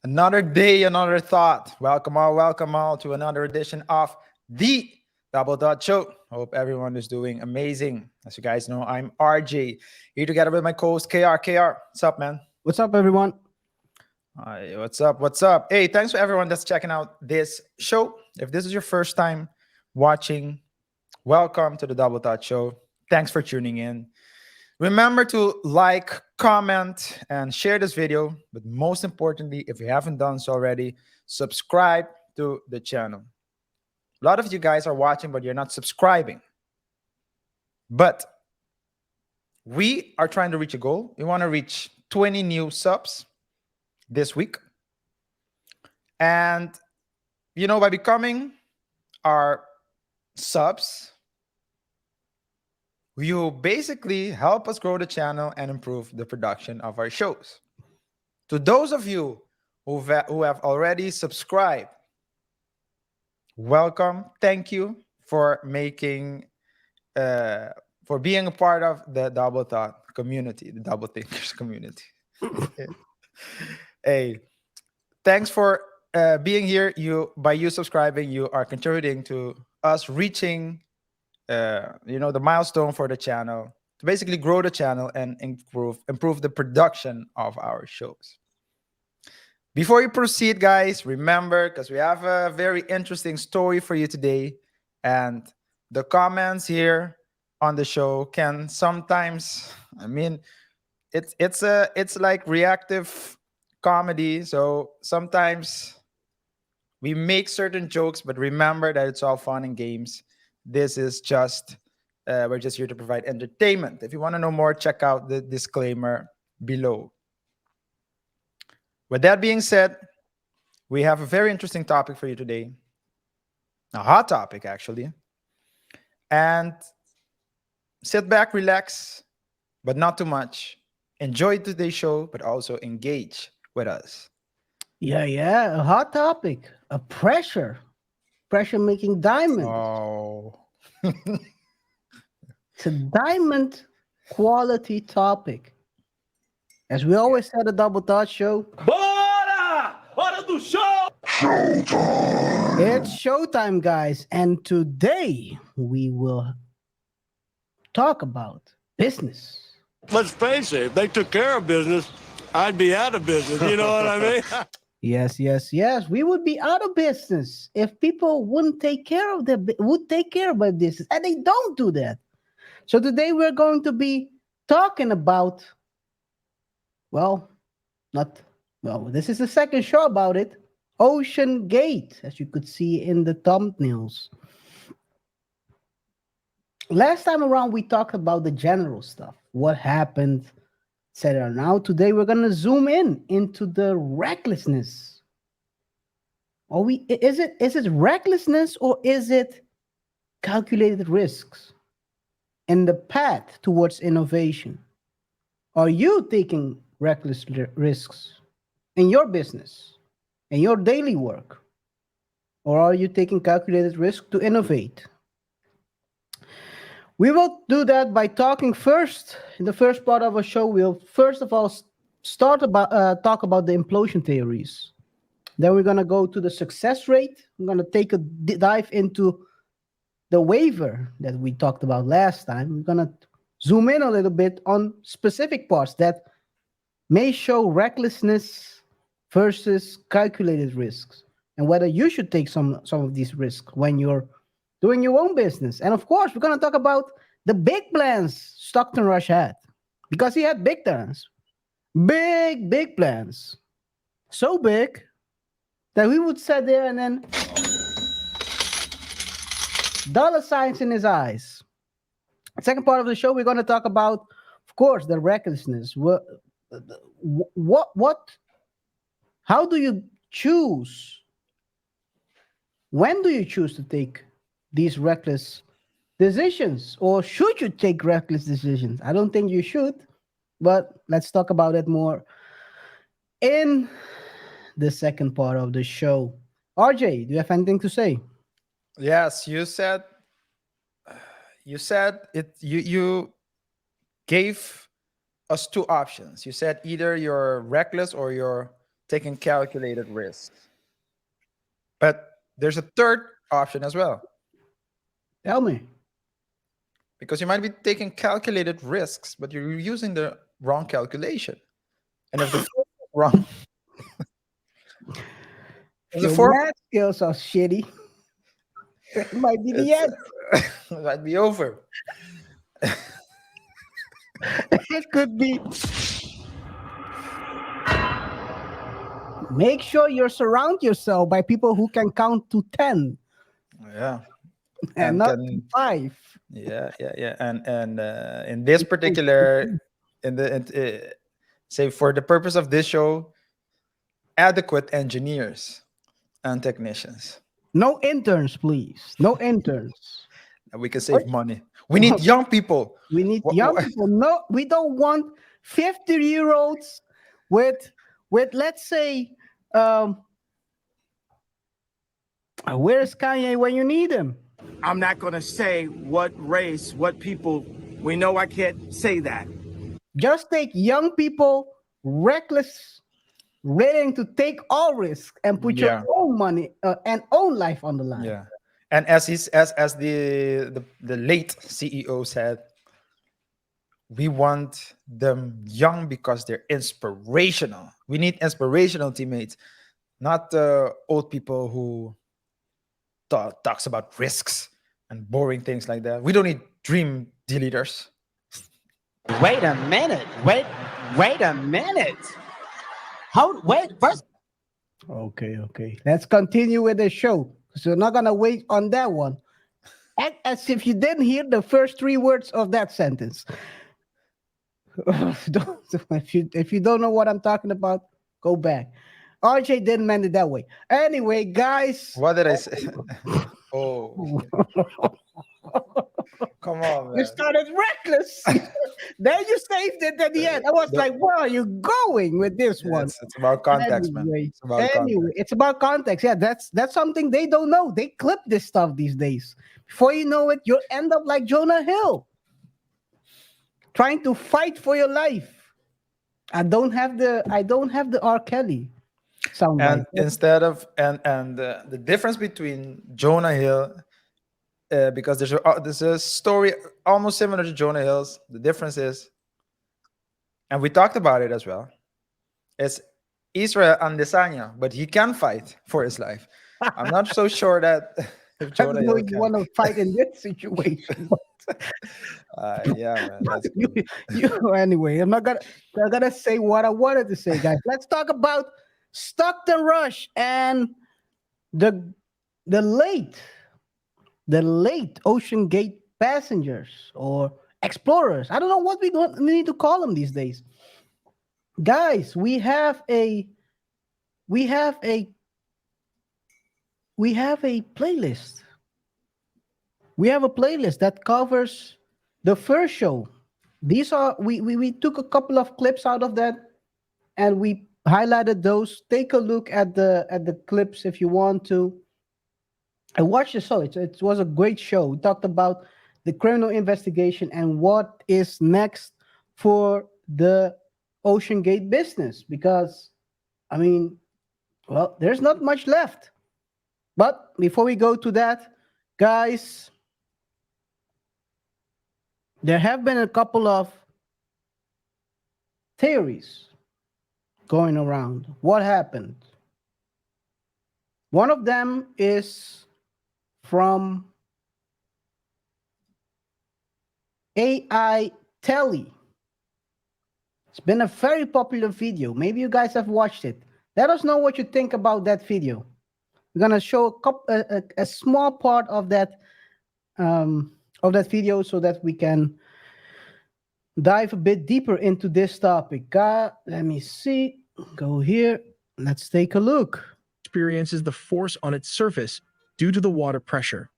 Another day, another thought. Welcome all to another edition of the Double Dot Show. Hope everyone is doing amazing. As you guys know, I'm RJ here together with my co-host KR. KR, what's up, man? What's up, everyone? Hi, what's up? What's up? Hey, thanks for everyone that's checking out this show. If this is your first time watching, welcome to the Double Dot Show. Thanks for tuning in. Remember to like, comment, and share this video. But most importantly, if you haven't done so already, subscribe to the channel. A lot of you guys are watching, but you're not subscribing. But we are trying to reach a goal. We want to reach 20 new subs this week. And, by becoming our subs, you basically help us grow the channel and improve the production of our shows. To those of you who have already subscribed, welcome. Thank you for for being a part of the Double Thought community, the Double Thinkers community. Hey, thanks for being here. By you subscribing, you are contributing to us reaching the milestone for the channel to basically grow the channel and improve the production of our shows. Before you proceed, guys, remember, because we have a very interesting story for you today, and the comments here on the show can sometimes, it's like reactive comedy. So sometimes we make certain jokes, but remember that it's all fun and games. This is just, we're just here to provide entertainment. If you want to know more, check out the disclaimer below. With that being said, we have a very interesting topic for you today. A hot topic, actually. And sit back, relax, but not too much. Enjoy today's show, but also engage with us. Yeah, a hot topic, a pressure making diamond. Oh. It's a diamond quality topic. As we always said, a Double Dot Show. Bora! Hora do show! It's showtime, guys. And today we will talk about business. Let's face it, if they took care of business, I'd be out of business. You know what I mean? Yes. We would be out of business if people would take care of their business, and they don't do that. So today we're going to be talking about, this is the second show about it, OceanGate, as you could see in the thumbnails. Last time around, we talked about the general stuff, what happened, etc. Now, today, we're going to zoom into the recklessness. Is it recklessness, or is it calculated risks in the path towards innovation? Are you taking reckless risks in your business, in your daily work? Or are you taking calculated risk to innovate? We will do that by talking first. In the first part of our show, we'll first of all talk about the implosion theories. Then we're going to go to the success rate. We're going to take a dive into the waiver that we talked about last time. We're going to zoom in a little bit on specific parts that may show recklessness versus calculated risks, and whether you should take some of these risks when you're doing your own business. And of course, we're going to talk about the big plans Stockton Rush had, because he had big plans. Big plans. So big that we would sit there and then dollar signs in his eyes. Second part of the show, we're going to talk about, of course, the recklessness. How do you choose? When do you choose to take these reckless decisions? Or should you take reckless decisions? I don't think you should, but let's talk about it more in the second part of the show. RJ, do you have anything to say? Yes, you said it. You gave us two options. You said either you're reckless or you're taking calculated risks. But there's a third option as well, Tell me. because you might be taking calculated risks, but you're using the wrong calculation. And if the wrong, if the Your math skills are shitty. It might be the end. it might be over. It could be. Make sure you surround yourself by people who can count to 10 Yeah. and not can, 5. yeah, and in this particular, say for the purpose of this show, adequate engineers and technicians. No interns, please. No interns. And we can save money. We need young people. We need Wha- young wha- people. No, we don't want 50-year-olds with let's say, where's Kanye when you need him? I'm not going to say what race, what people. We know I can't say that. Just take young people, reckless, willing to take all risks and put Yeah. your own money and own life on the line. Yeah. And as the late CEO said, we want them young because they're inspirational. We need inspirational teammates, not old people who talks about risks and boring things like that. We don't need dream deleters. Wait a minute. Wait a minute. Wait, first. Okay. Let's continue with the show. So we're not gonna wait on that one. Act as if you didn't hear the first 3 words of that sentence. If you don't know what I'm talking about, go back. RJ didn't mean it that way. Anyway, guys. What did I say? Oh, come on, You man. started reckless. Then you saved it at the end. I was like, where are you going with this one? It's about context, man. Anyway, It's about context. it's about context. Yeah, that's something they don't know. They clip this stuff these days. Before you know it, you'll end up like Jonah Hill, trying to fight for your life. I don't have the R. Kelly sound. And instead of the difference between Jonah Hill, because there's a story almost similar to Jonah Hill's. The difference is, and we talked about it as well, it's Israel Adesanya, but he can fight for his life. I'm not so sure that if I Jonah don't know Hill you want to fight in this situation. yeah, man, that's Anyway, I'm not gonna say what I wanted to say, guys. Let's talk about Stockton Rush and the late OceanGate passengers or explorers. I don't know what we need to call them these days. Guys, we have a playlist. We have a playlist that covers the first show. These are we took a couple of clips out of that and we highlighted those. Take a look at the clips if you want to. I watched the show. It was a great show. We talked about the criminal investigation and what is next for the OceanGate business. Because, I mean, well, there's not much left. But before we go to that, guys, there have been a couple of theories going around. What happened? One of them is from AI Telly. It's been a very popular video. Maybe you guys have watched it. Let us know what you think about that video. We're gonna show a small part of that video so that we can dive a bit deeper into this topic. Let me see. Go here. Let's take a look. Experiences the force on its surface due to the water pressure.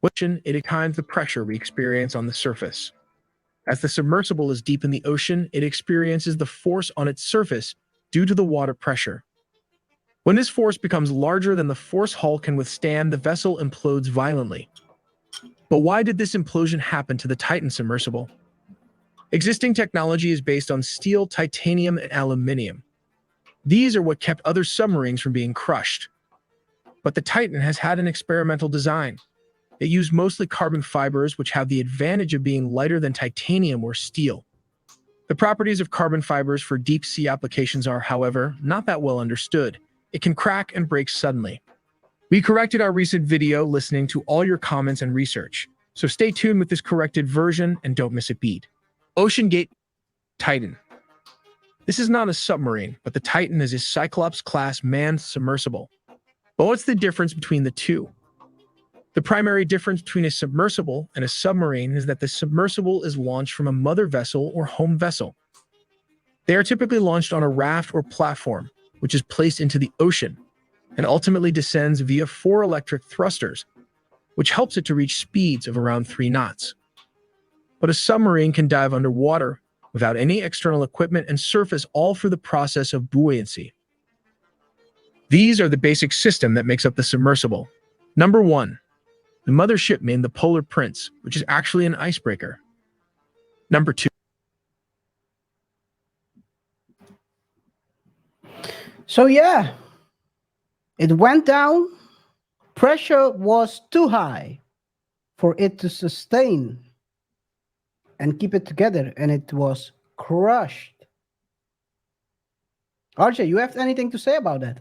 It times the pressure we experience on the surface. As the submersible is deep in the ocean, it experiences the force on its surface due to the water pressure. When this force becomes larger than the force hull can withstand, the vessel implodes violently. But why did this implosion happen to the Titan submersible? Existing technology is based on steel, titanium, and aluminium. These are what kept other submarines from being crushed. But the Titan has had an experimental design. It used mostly carbon fibers, which have the advantage of being lighter than titanium or steel. The properties of carbon fibers for deep sea applications are, however, not that well understood. It can crack and break suddenly. We corrected our recent video listening to all your comments and research, so stay tuned with this corrected version and don't miss a beat. OceanGate Titan. This is not a submarine, but the Titan is a Cyclops-class manned submersible. But what's the difference between the two? The primary difference between a submersible and a submarine is that the submersible is launched from a mother vessel or home vessel. They are typically launched on a raft or platform, which is placed into the ocean and ultimately descends via 4 electric thrusters, which helps it to reach speeds of around 3 knots. But a submarine can dive underwater without any external equipment and surface all through the process of buoyancy. These are the basic system that makes up the submersible. Number 1. The mothership named the Polar Prince, which is actually an icebreaker. Number 2. So yeah, it went down. Pressure was too high for it to sustain and keep it together, and it was crushed. RJ, you have anything to say about that?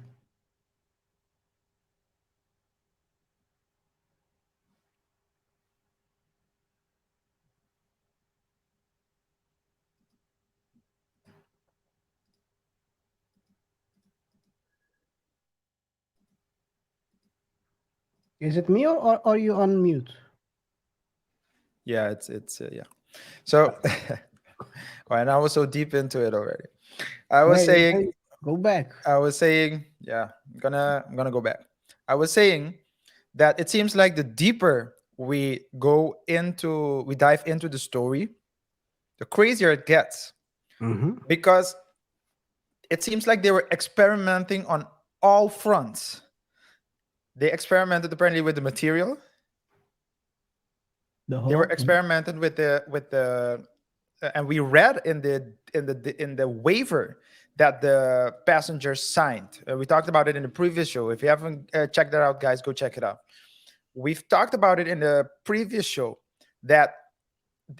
Is it me or are you on mute? Yeah, it's yeah. So, and I was so deep into it already. I was saying, go back. I was saying, yeah, I'm gonna go back. I was saying that it seems like the deeper we dive into the story, the crazier it gets. Because it seems like they were experimenting on all fronts. They experimented apparently with the material. They were experimented with the and we read in the waiver that the passengers signed. We talked about it in the previous show. If you haven't checked that out, guys, go check it out. We've talked about it in the previous show that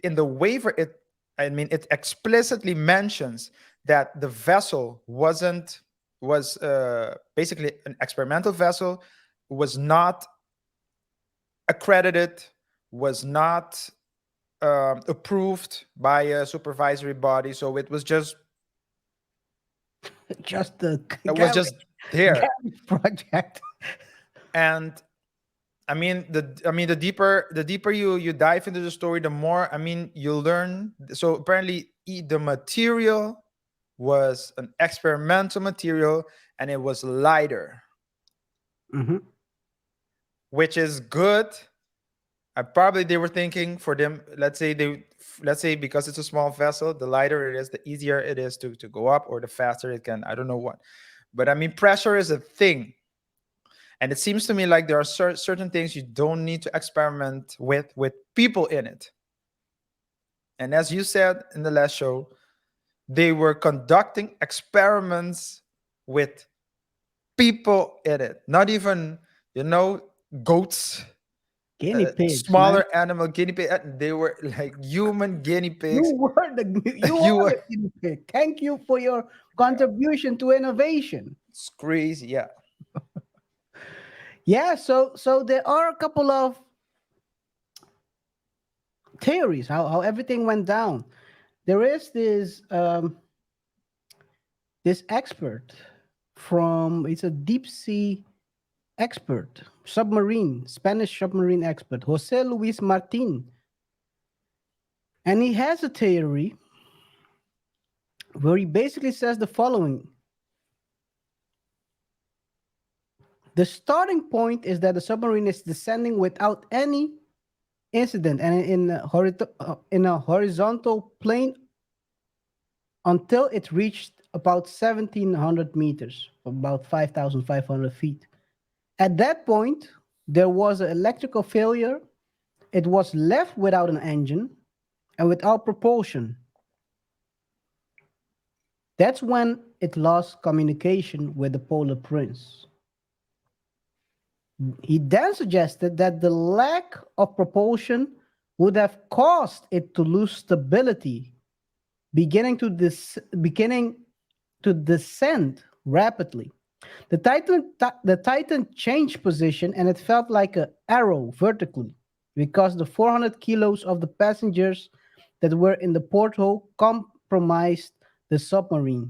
in the waiver, it explicitly mentions that the vessel was basically an experimental vessel, was not accredited, was not approved by a supervisory body, so it was just the it was just there project. And the deeper you dive into the story, the more you learn. So apparently the material was an experimental material and it was lighter, which is good. Probably they were thinking for them, let's say because it's a small vessel, the lighter it is, the easier it is to go up, or the faster it can, I don't know what. But pressure is a thing. And it seems to me like there are certain things you don't need to experiment with people in it. And as you said in the last show, they were conducting experiments with people in it. Not even, goats, guinea pigs, smaller animal guinea pig. They were like human guinea pigs. You were the guinea pig. Thank you for your contribution to innovation. It's crazy, yeah. Yeah, so there are a couple of theories how everything went down. There is this expert it's a deep sea expert, Spanish submarine expert, Jose Luis Martin. And he has a theory where he basically says the following. The starting point is that the submarine is descending without any incident and in a horizontal plane until it reached about 1,700 meters, about 5,500 feet. At that point, there was an electrical failure. It was left without an engine and without propulsion. That's when it lost communication with the Polar Prince. He then suggested that the lack of propulsion would have caused it to lose stability, beginning to descend rapidly. The Titan changed position and it felt like an arrow vertically because the 400 kilos of the passengers that were in the porthole compromised the submersible.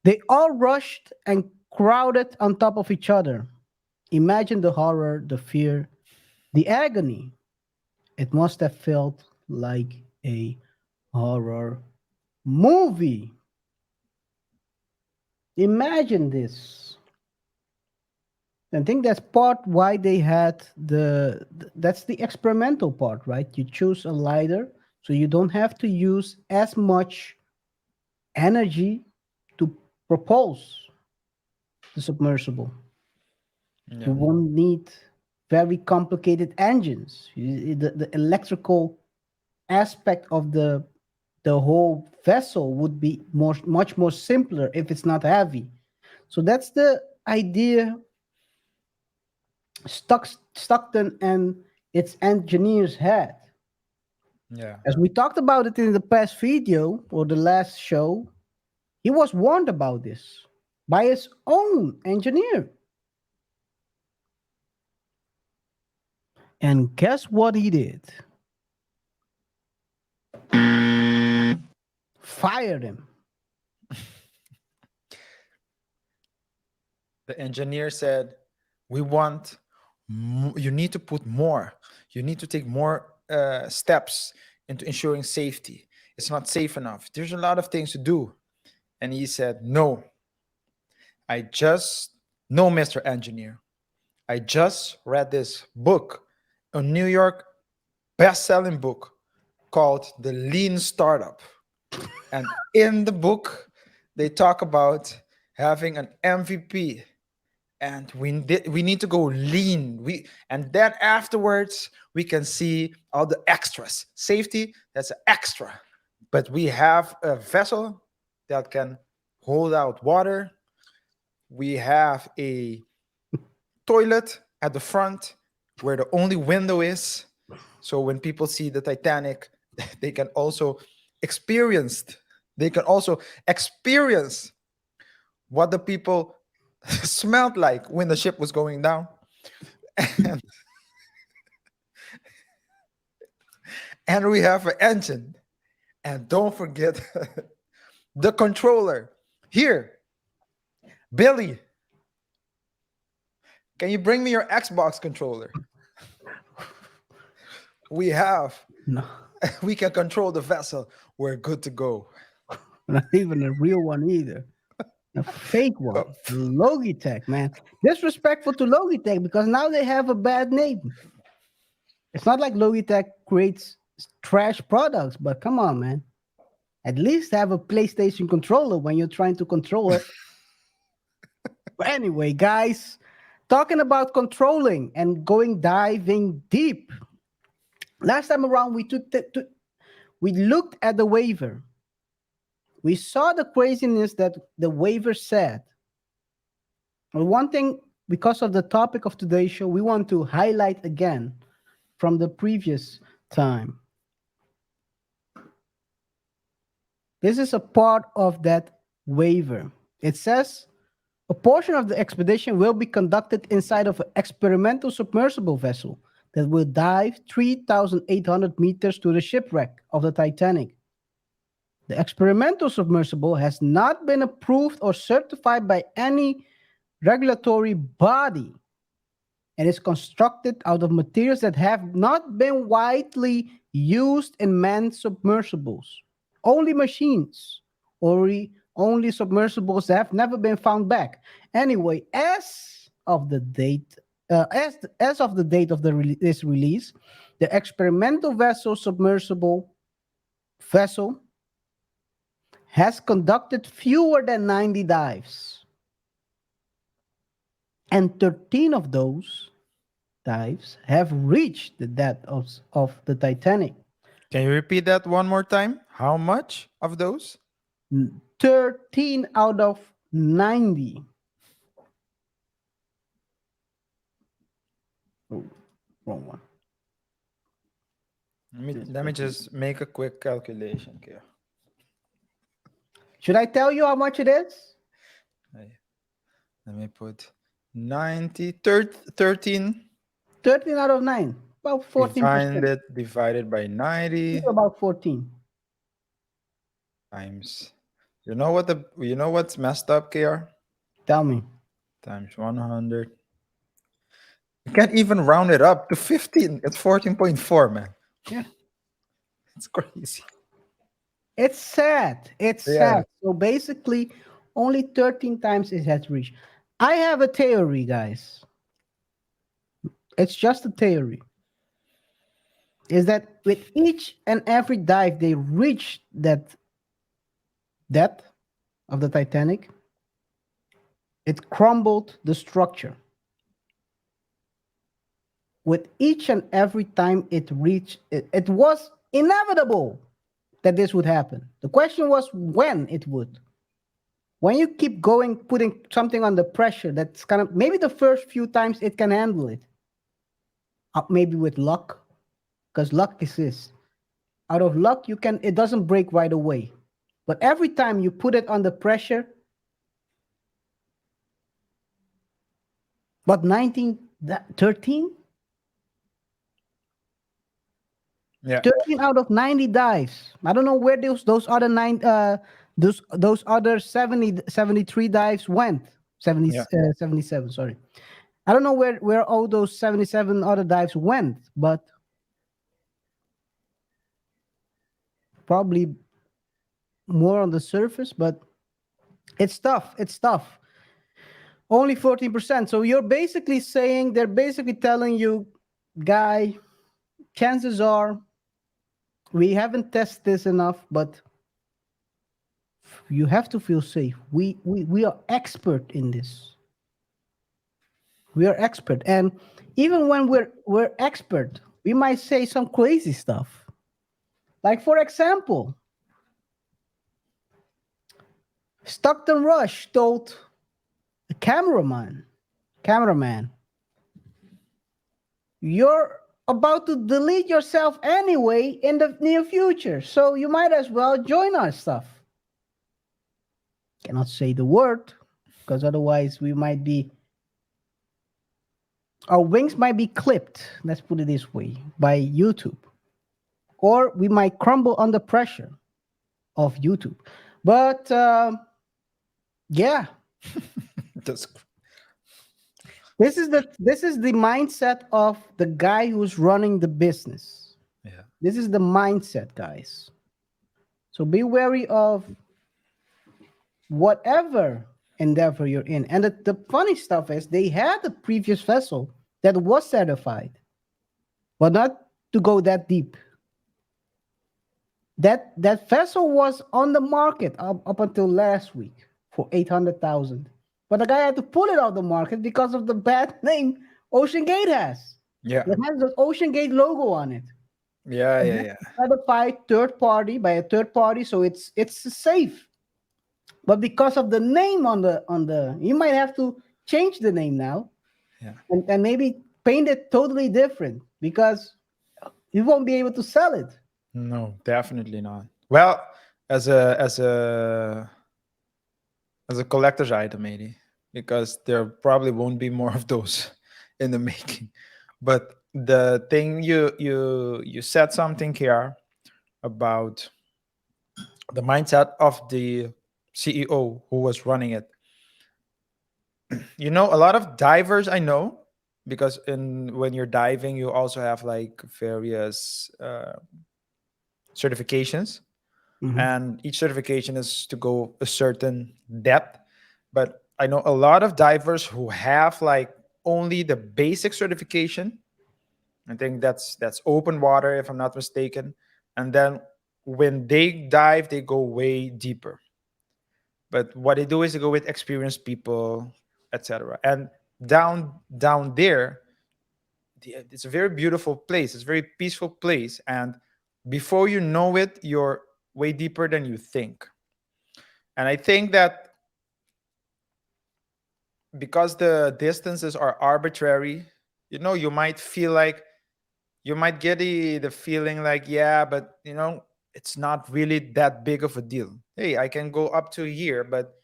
They all rushed and crowded on top of each other. Imagine the horror, the fear, the agony. It must have felt like a horror movie. Imagine this. I think that's part why they had that's the experimental part, right? You choose a lighter so you don't have to use as much energy to propulse the submersible. Yeah. You won't need very complicated engines. The electrical aspect of the whole vessel would be much more simpler if it's not heavy. So that's the idea Stockton and its engineers had. Yeah. As we talked about it in the past video or the last show, he was warned about this by his own engineer. And guess what he did? Fired him. The engineer said, "We want. You need to put more. You need to take more steps into ensuring safety. It's not safe enough. There's a lot of things to do." And he said, "No, no, Mr. Engineer. I just read this book, a New York best-selling book called The Lean Startup. And in the book, they talk about having an MVP. And we need to go lean. And then afterwards, we can see all the extras. Safety, that's an extra. But we have a vessel that can hold out water. We have a toilet at the front where the only window is. So when people see the Titanic, they can also experience what the people smelled like when the ship was going down. And we have an engine. And don't forget the controller. Here, Billy, can you bring me your Xbox controller? We can control the vessel. We're good to go. Not even a real one either. A fake one. Logitech, man. Disrespectful to Logitech because now they have a bad name. It's not like Logitech creates trash products, but come on, man. At least have a PlayStation controller when you're trying to control it. But anyway, guys, talking about controlling and diving deep. Last time around, we looked at the waiver. We saw the craziness that the waiver said. And one thing, because of the topic of today's show, we want to highlight again from the previous time. This is a part of that waiver. It says a portion of the expedition will be conducted inside of an experimental submersible vessel that will dive 3,800 meters to the shipwreck of the Titanic. The experimental submersible has not been approved or certified by any regulatory body and is constructed out of materials that have not been widely used in manned submersibles. Only machines or only submersibles that have never been found back. Anyway, as of the date of this release, the experimental submersible vessel has conducted fewer than 90 dives. And 13 of those dives have reached the depth of the Titanic. Can you repeat that one more time? How much of those? 13 out of 90. Oh, wrong one. Let me just make a quick calculation here. Should I tell you how much it is? Let me put 90, 13 13 out of 9. About 14%. divided by 90 About 14. times. You know what's messed up, KR? Tell me. Times 100. You can't even round it up to 15. It's 14.4, man. Yeah. It's crazy. It's sad. It's Yeah. sad. So basically, only 13 times it has reached. I have a theory, guys. It's just a theory. Is that with each and every dive they reach that depth of the Titanic, it crumbled the structure. With each and every time it reached, it was inevitable that this would happen. The question was when it would. When you keep going, putting something under pressure, that's kind of maybe the first few times it can handle it. Maybe with luck, because luck exists. Out of luck, it doesn't break right away. But every time you put it under pressure, but 13? Yeah. 13 out of 90 dives. I don't know where those other those other 73 dives went. 77, sorry. I don't know where all those 77 other dives went, but probably more on the surface, but it's tough. It's tough. Only 14%. So you're basically saying, they're basically telling you, guy, chances are we haven't tested this enough, but you have to feel safe. We are expert in this. We are expert. And even when we're expert, we might say some crazy stuff. Like, for example, Stockton Rush told a cameraman, you're about to delete yourself anyway in the near future, so you might as well join our stuff. Cannot say the word, because otherwise our wings might be clipped, let's put it this way, by YouTube. Or we might crumble under pressure of YouTube. But yeah. That's This is the mindset of the guy who's running the business. Yeah. This is the mindset, guys. So be wary of whatever endeavor you're in. And the funny stuff is, they had a previous vessel that was certified, but not to go that deep. That vessel was on the market up until last week for $800,000. But the guy had to pull it out of the market because of the bad name OceanGate has. Yeah. It has the OceanGate logo on it. Yeah. Certified by a third party, so it's safe. But because of the name on the, you might have to change the name now. Yeah. And maybe paint it totally different, because you won't be able to sell it. No, definitely not. Well, as a collector's item, maybe, because there probably won't be more of those in the making. But the thing you said something here about the mindset of the CEO who was running it. A lot of divers I know, because when you're diving, you also have like various certifications. Mhm. And each certification is to go a certain depth. But I know a lot of divers who have like only the basic certification. I think that's open water, if I'm not mistaken. And then when they dive, they go way deeper. But what they do is they go with experienced people, etc. And down there, it's a very beautiful place. It's a very peaceful place. And before you know it, you're way deeper than you think. And I think that because the distances are arbitrary, you might feel like you might get the feeling like, yeah, but it's not really that big of a deal. Hey, I can go up to here, but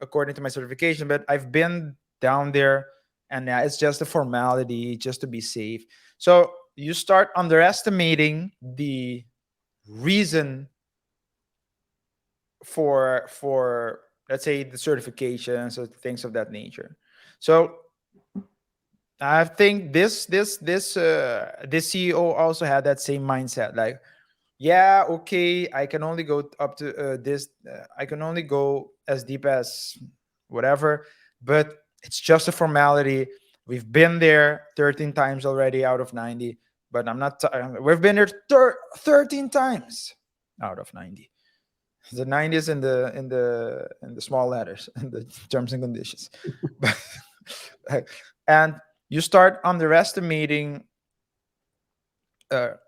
according to my certification, but I've been down there, and it's just a formality just to be safe. So you start underestimating the reason for let's say the certifications or things of that nature. So I think this CEO also had that same mindset. Like, yeah, okay, I can only go up to this. I can only go as deep as whatever, but it's just a formality. We've been there 13 times already out of 90, but I'm not. We've been there 13 times out of 90. The 90 is in the small letters in the terms and conditions. But and you start underestimating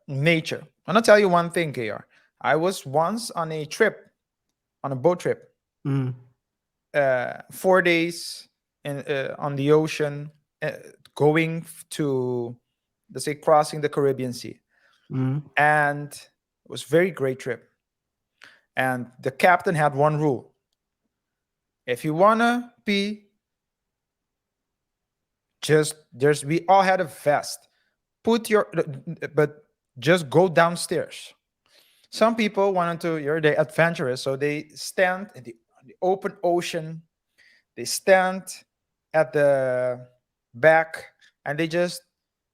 nature. I'm gonna tell you one thing, KR. I was once on a trip, on a boat trip, Mm. 4 days on the ocean, going to, let's say, crossing the Caribbean Sea, Mm. and it was a very great trip. And the captain had one rule: if you wanna be, we all had a vest. But just go downstairs. Some people wanted to, they adventurous, so they stand in the open ocean. They stand at the back, and they just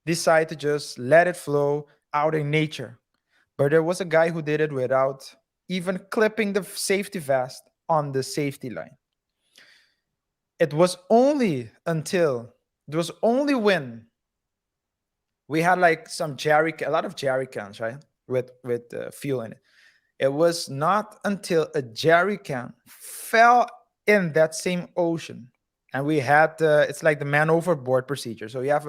decide to just let it flow out in nature. But there was a guy who did it without even clipping the safety vest on the safety line. It was only when we had like a lot of jerry cans, right, with fuel in it. It was not until a jerry can fell in that same ocean, and we had it's like the man overboard procedure. So you have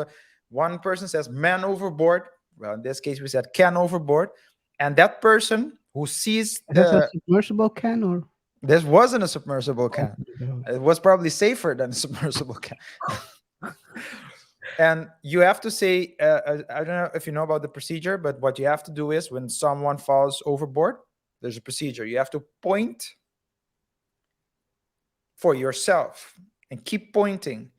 one person says man overboard. Well, in this case, we said can overboard, and that person who sees Is this a submersible can or? this wasn't a submersible can. Oh, It was probably safer than a submersible can. And you have to say, I don't know if you know about the procedure, but what you have to do is when someone falls overboard, there's a procedure. You have to point for yourself and keep pointing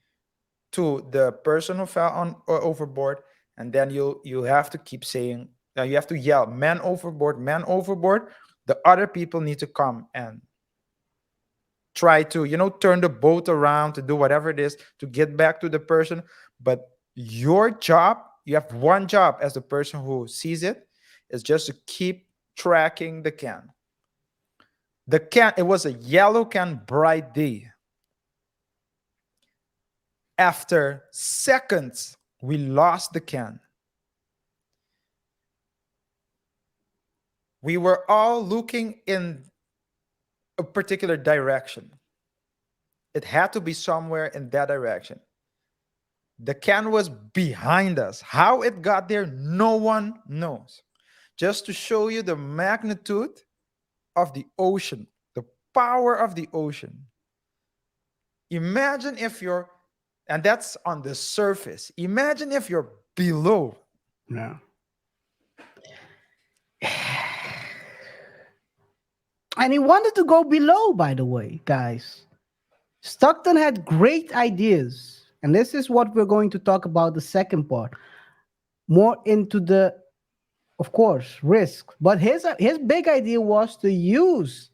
to the person who fell on or overboard, and then you have to keep saying, you have to yell, "Man overboard, man overboard." The other people need to come and try to turn the boat around to do whatever it is to get back to the person. But your job, you have one job as the person who sees it, is just to keep tracking the can. The can, it was a yellow can, bright day. After seconds, we lost the can. We were all looking in a particular direction. It had to be somewhere in that direction. The can was behind us. How it got there, no one knows. Just to show you the magnitude of the ocean, the power of the ocean. Imagine if you're, and that's on the surface. Imagine if you're below. No. And he wanted to go below, by the way, guys. Stockton had great ideas. And this is what we're going to talk about the second part. More into the, of course, risk. But his big idea was to use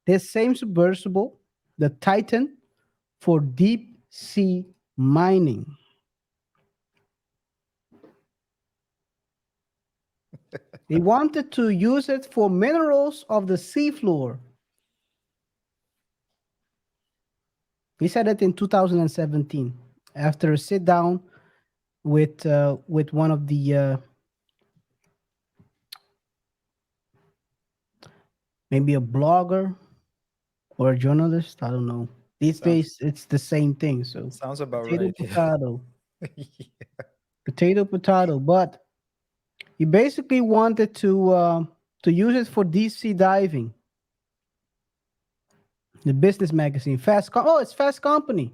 this same submersible, the Titan, for deep sea mining. He wanted to use it for minerals of the seafloor. He said it in 2017 after a sit down with one of the maybe a blogger or a journalist. I don't know. These days it's the same thing. So Sounds about potato, right. potato, Yeah. potato, potato. But he basically wanted to use it for deep sea diving. The business magazine, oh, it's Fast Company.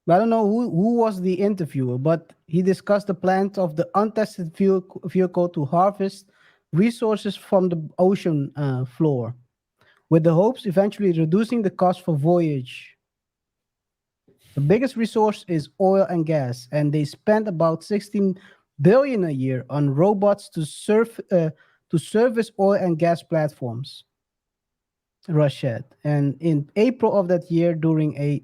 I don't know who was the interviewer, but he discussed the plans of the untested vehicle to harvest resources from the ocean floor, with the hopes eventually reducing the cost for voyage. The biggest resource is oil and gas, and they spend about 16 billion a year on robots to service oil and gas platforms. Rush said, and in April of that year, during a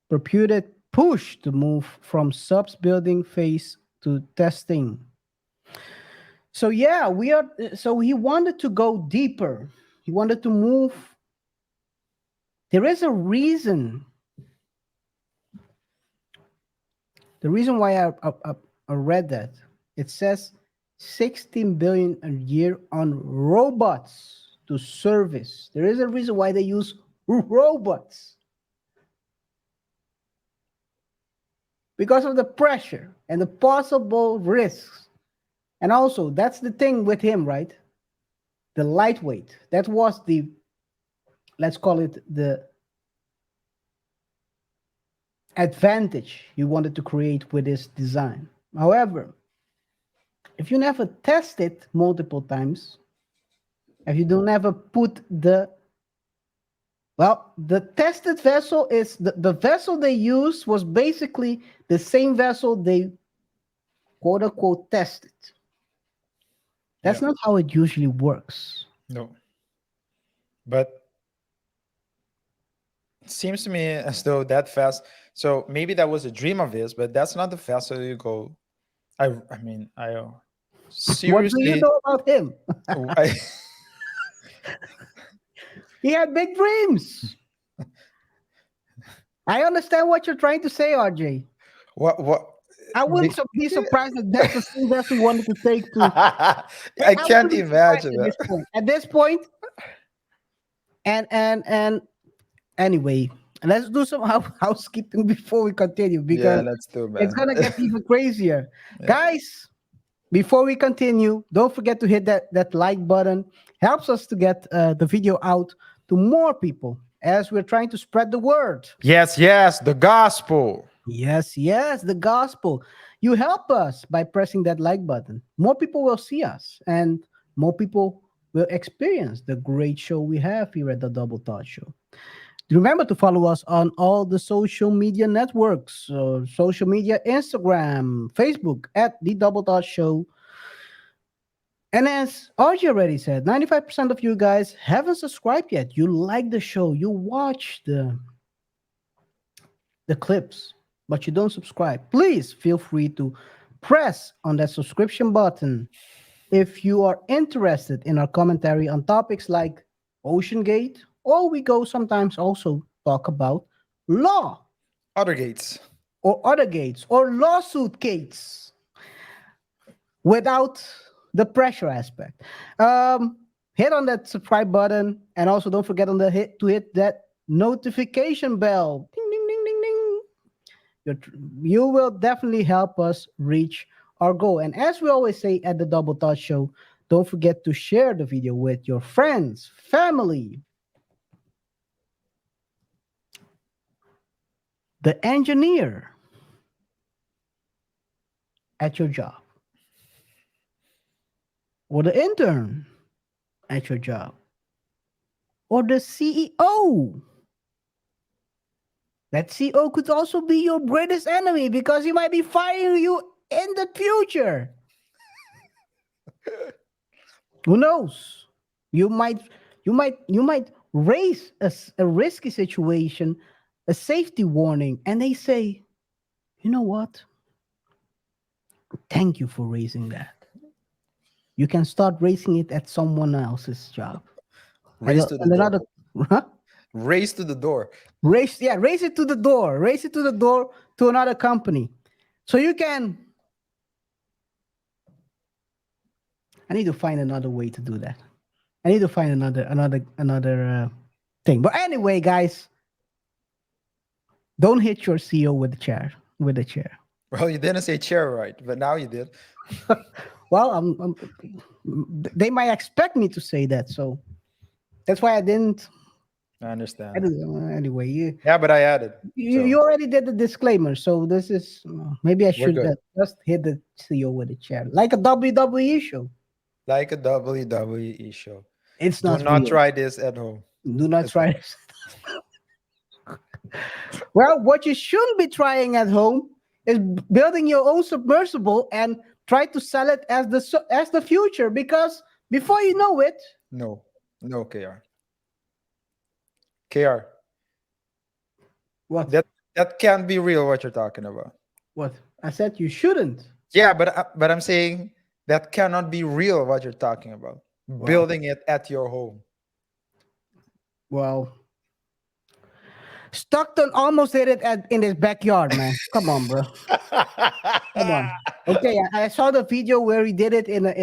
reputed push to move from subs building phase to testing. So yeah, so he wanted to go deeper. He wanted to move. There is a reason. The reason why I read that, it says 16 billion a year on robots to service. There is a reason why they use robots. Because of the pressure and the possible risks. And also, that's the thing with him, right? The lightweight. That was the, let's call it the advantage he wanted to create with his design. However, if you never test it multiple times, if you don't ever put the tested vessel is the vessel they used was basically the same vessel they quote unquote tested. That's not how it usually works. No. But it seems to me as though that fast. So maybe that was a dream of his, but that's not the faster you go. I mean, seriously. What do you know about him? I, He had big dreams. I understand what you're trying to say, RJ. what? I wouldn't be surprised if that's the same vessel he wanted to take to. I can't imagine that. At this point, and anyway, let's do some housekeeping before we continue, because let's do, man. it's gonna get even crazier. Guys, before we continue, don't forget to hit that like button. Helps us to get the video out to more people as we're trying to spread the word. Yes, the gospel. Yes, the gospel. You help us by pressing that like button. More people will see us, and more people will experience the great show we have here at the Double Thought Show. Remember to follow us on all the social media networks. Social media, Instagram, Facebook at the Double Thought Show. And as RJ already said, 95% of you guys haven't subscribed yet. You like the show, you watch the clips, but you don't subscribe. Please feel free to press on that subscription button if you are interested in our commentary on topics like OceanGate, or we go sometimes also talk about law. Other gates. Or other gates, or lawsuit gates. Without the pressure aspect. Hit on that subscribe button, and also don't forget to hit that notification bell. Ding, ding, ding, ding, ding. You will definitely help us reach our goal. And as we always say at the Double Thought Show, don't forget to share the video with your friends, family, the engineer at your job, or the intern at your job, or the CEO. That CEO could also be your greatest enemy, because he might be firing you in the future. Who knows? You might raise a risky situation, a safety warning, and they say, you know what? Thank you for raising that. You can start raising it at someone else's job. Raise to the door. Huh? Race to the door. Raise it to the door. Raise it to the door to another company. So you can. I need to find another way to do that. I need to find another thing. But anyway, guys, don't hit your CEO with the chair. Well, you didn't say chair right, but now you did. Well, they might expect me to say that, so that's why I didn't I understand. Anyway, Yeah, but I added. you So already did the disclaimer, so this is maybe I we're should good. just hit the CEO with a chair, like a WWE show. Like a WWE show. It's Do not not real. try this at home. Do not try this. Well, what you shouldn't be trying at home is building your own submersible and try to sell it as as the future, because before you know it, No, no, KR. KR. what That can't be real. What you're talking about? what I said you shouldn't. Yeah, but I'm saying that cannot be real. What you're talking about? Building it at your home. Well, Stockton almost did it in his backyard, man. Come on, bro. Come on. Okay, I saw the video where he did it in a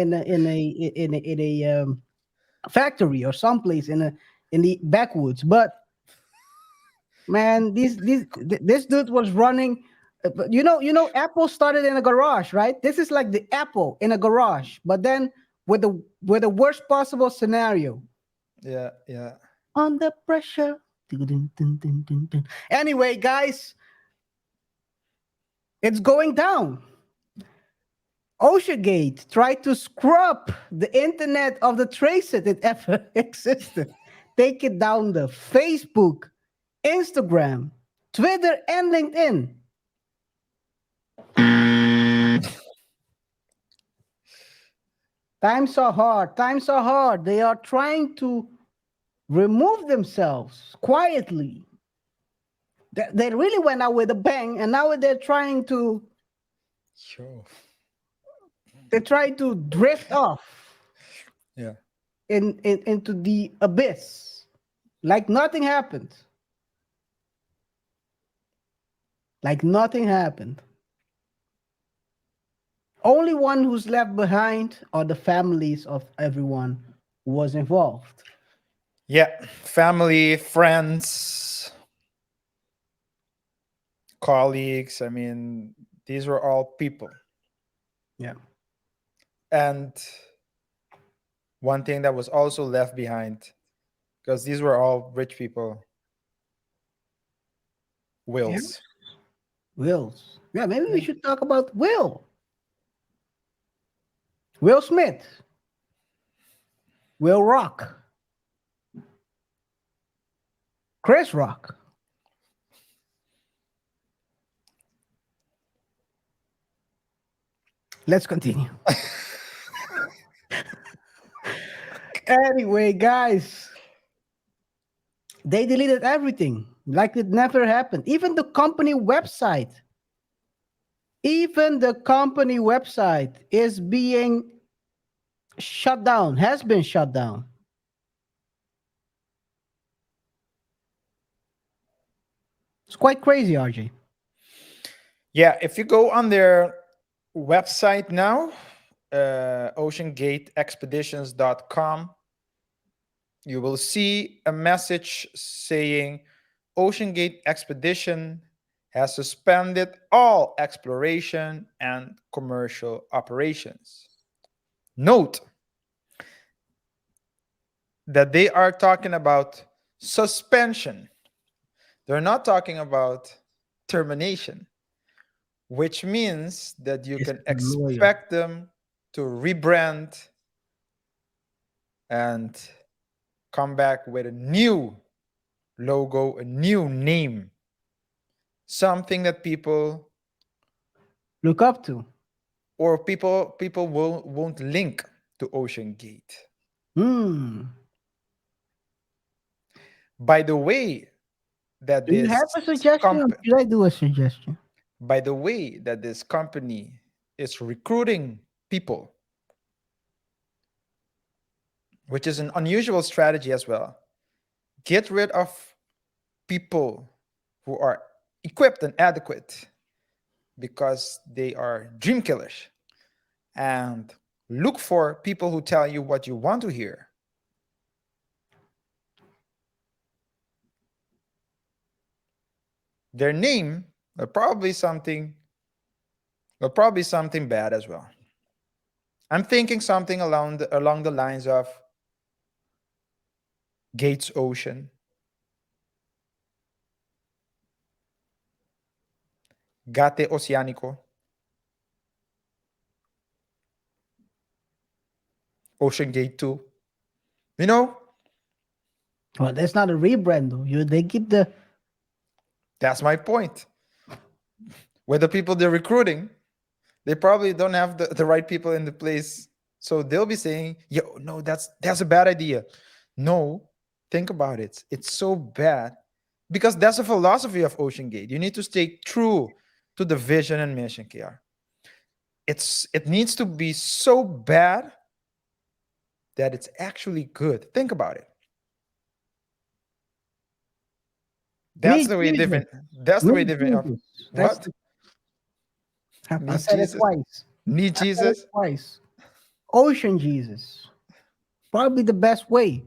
factory or someplace in the backwoods. But man, this dude was running. But Apple started in a garage, right? This is like the Apple in a garage, but then with the worst possible scenario. Yeah, yeah. Under pressure. Dun, dun, dun, dun, dun. Anyway, guys, it's going down. OceanGate tried to scrub the internet of the trace it ever existed. Take it down the Facebook, Instagram, Twitter, and LinkedIn. Times are hard. Times are hard. They are trying to remove themselves quietly. They really went out with a bang, and now they're trying to Sure. drift off Yeah. into the abyss, like nothing happened. Like nothing happened. Only one who's left behind are the families of everyone who was involved. Yeah. Family, friends, colleagues. I mean, these were all people. Yeah. And one thing that was also left behind, because these were all rich people, wills. Wills. Yeah, maybe we should talk about Will. Will Smith. Will Rock. Chris Rock. Let's continue. Anyway, guys, they deleted everything like it never happened. Even the company website. Even the company website is being shut down, has been shut down. It's quite crazy, RJ. Yeah, if you go on their website now, OceanGateExpeditions.com, you will see a message saying OceanGate Expedition has suspended all exploration and commercial operations. Note that they are talking about suspension. They're not talking about termination, which means that you It's can lawyer. expect them to rebrand and come back with a new logo, a new name, something that people Look up to. or people won't link to OceanGate. By the way that Do you this have a suggestion? Or should I do a suggestion? by the way that this company is recruiting people, which is an unusual strategy as well. Get rid of people who are equipped and adequate because they are dream killers, and look for people who tell you what you want to hear. Their name are probably something bad as well. I'm thinking something along the lines of Gates Ocean, Gate Oceánico, OceanGate 2. You know, Well, that's not a rebrand though. They keep the that's my point. With the people they're recruiting, they probably don't have the right people in the place. So they'll be saying, yo, no, that's a bad idea. No, think about it. It's so bad because that's the philosophy of OceanGate. You need to stay true to the vision and mission, KR. It needs to be so bad that it's actually good. Think about it. That's need the way Jesus. different. That's the way Need different. Jesus. That's What? I Need said it Jesus? twice. Need I said it Jesus? twice. Ocean Jesus. Probably the best way.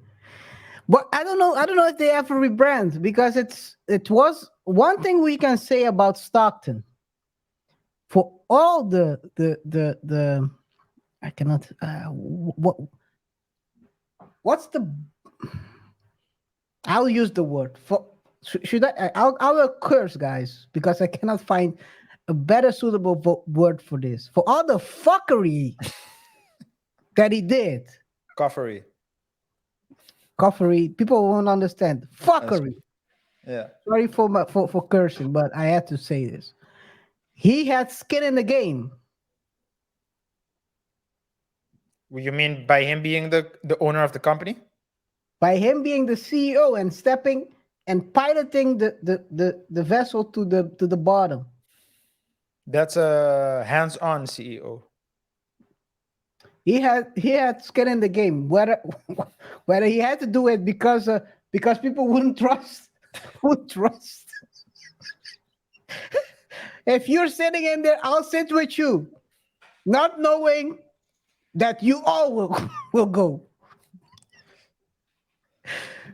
But I don't know. I don't know if they ever rebrand because it was one thing we can say about Stockton. For all the I cannot what's the I'll use the word for should I will curse guys because I cannot find a better suitable word for this. For all the fuckery that he did. Coffery. Coffery, people won't understand. Fuckery. Yeah. Sorry for cursing, but I had to say this. He had skin in the game. You mean by him being the owner of the company? By him being the CEO and stepping and piloting the vessel to the bottom. That's a hands-on CEO. He had skin in the game. Whether he had to do it because people wouldn't trust. If you're sitting in there, I'll sit with you, not knowing that you all will go.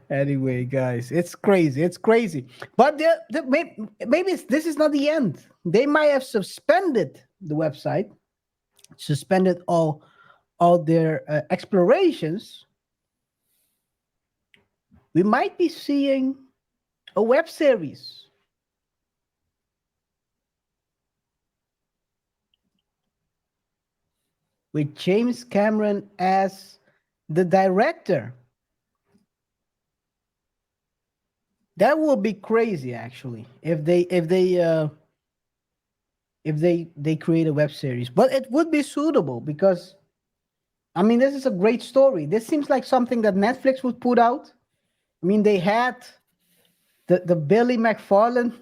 Anyway, guys, it's crazy. It's crazy. But maybe this is not the end. They might have suspended the website, suspended all their explorations. We might be seeing a web series. With James Cameron as the director. That will be crazy, actually, if they create a web series. But it would be suitable because, I mean, this is a great story. This seems like something that Netflix would put out. I mean, they had the Billy McFarlane.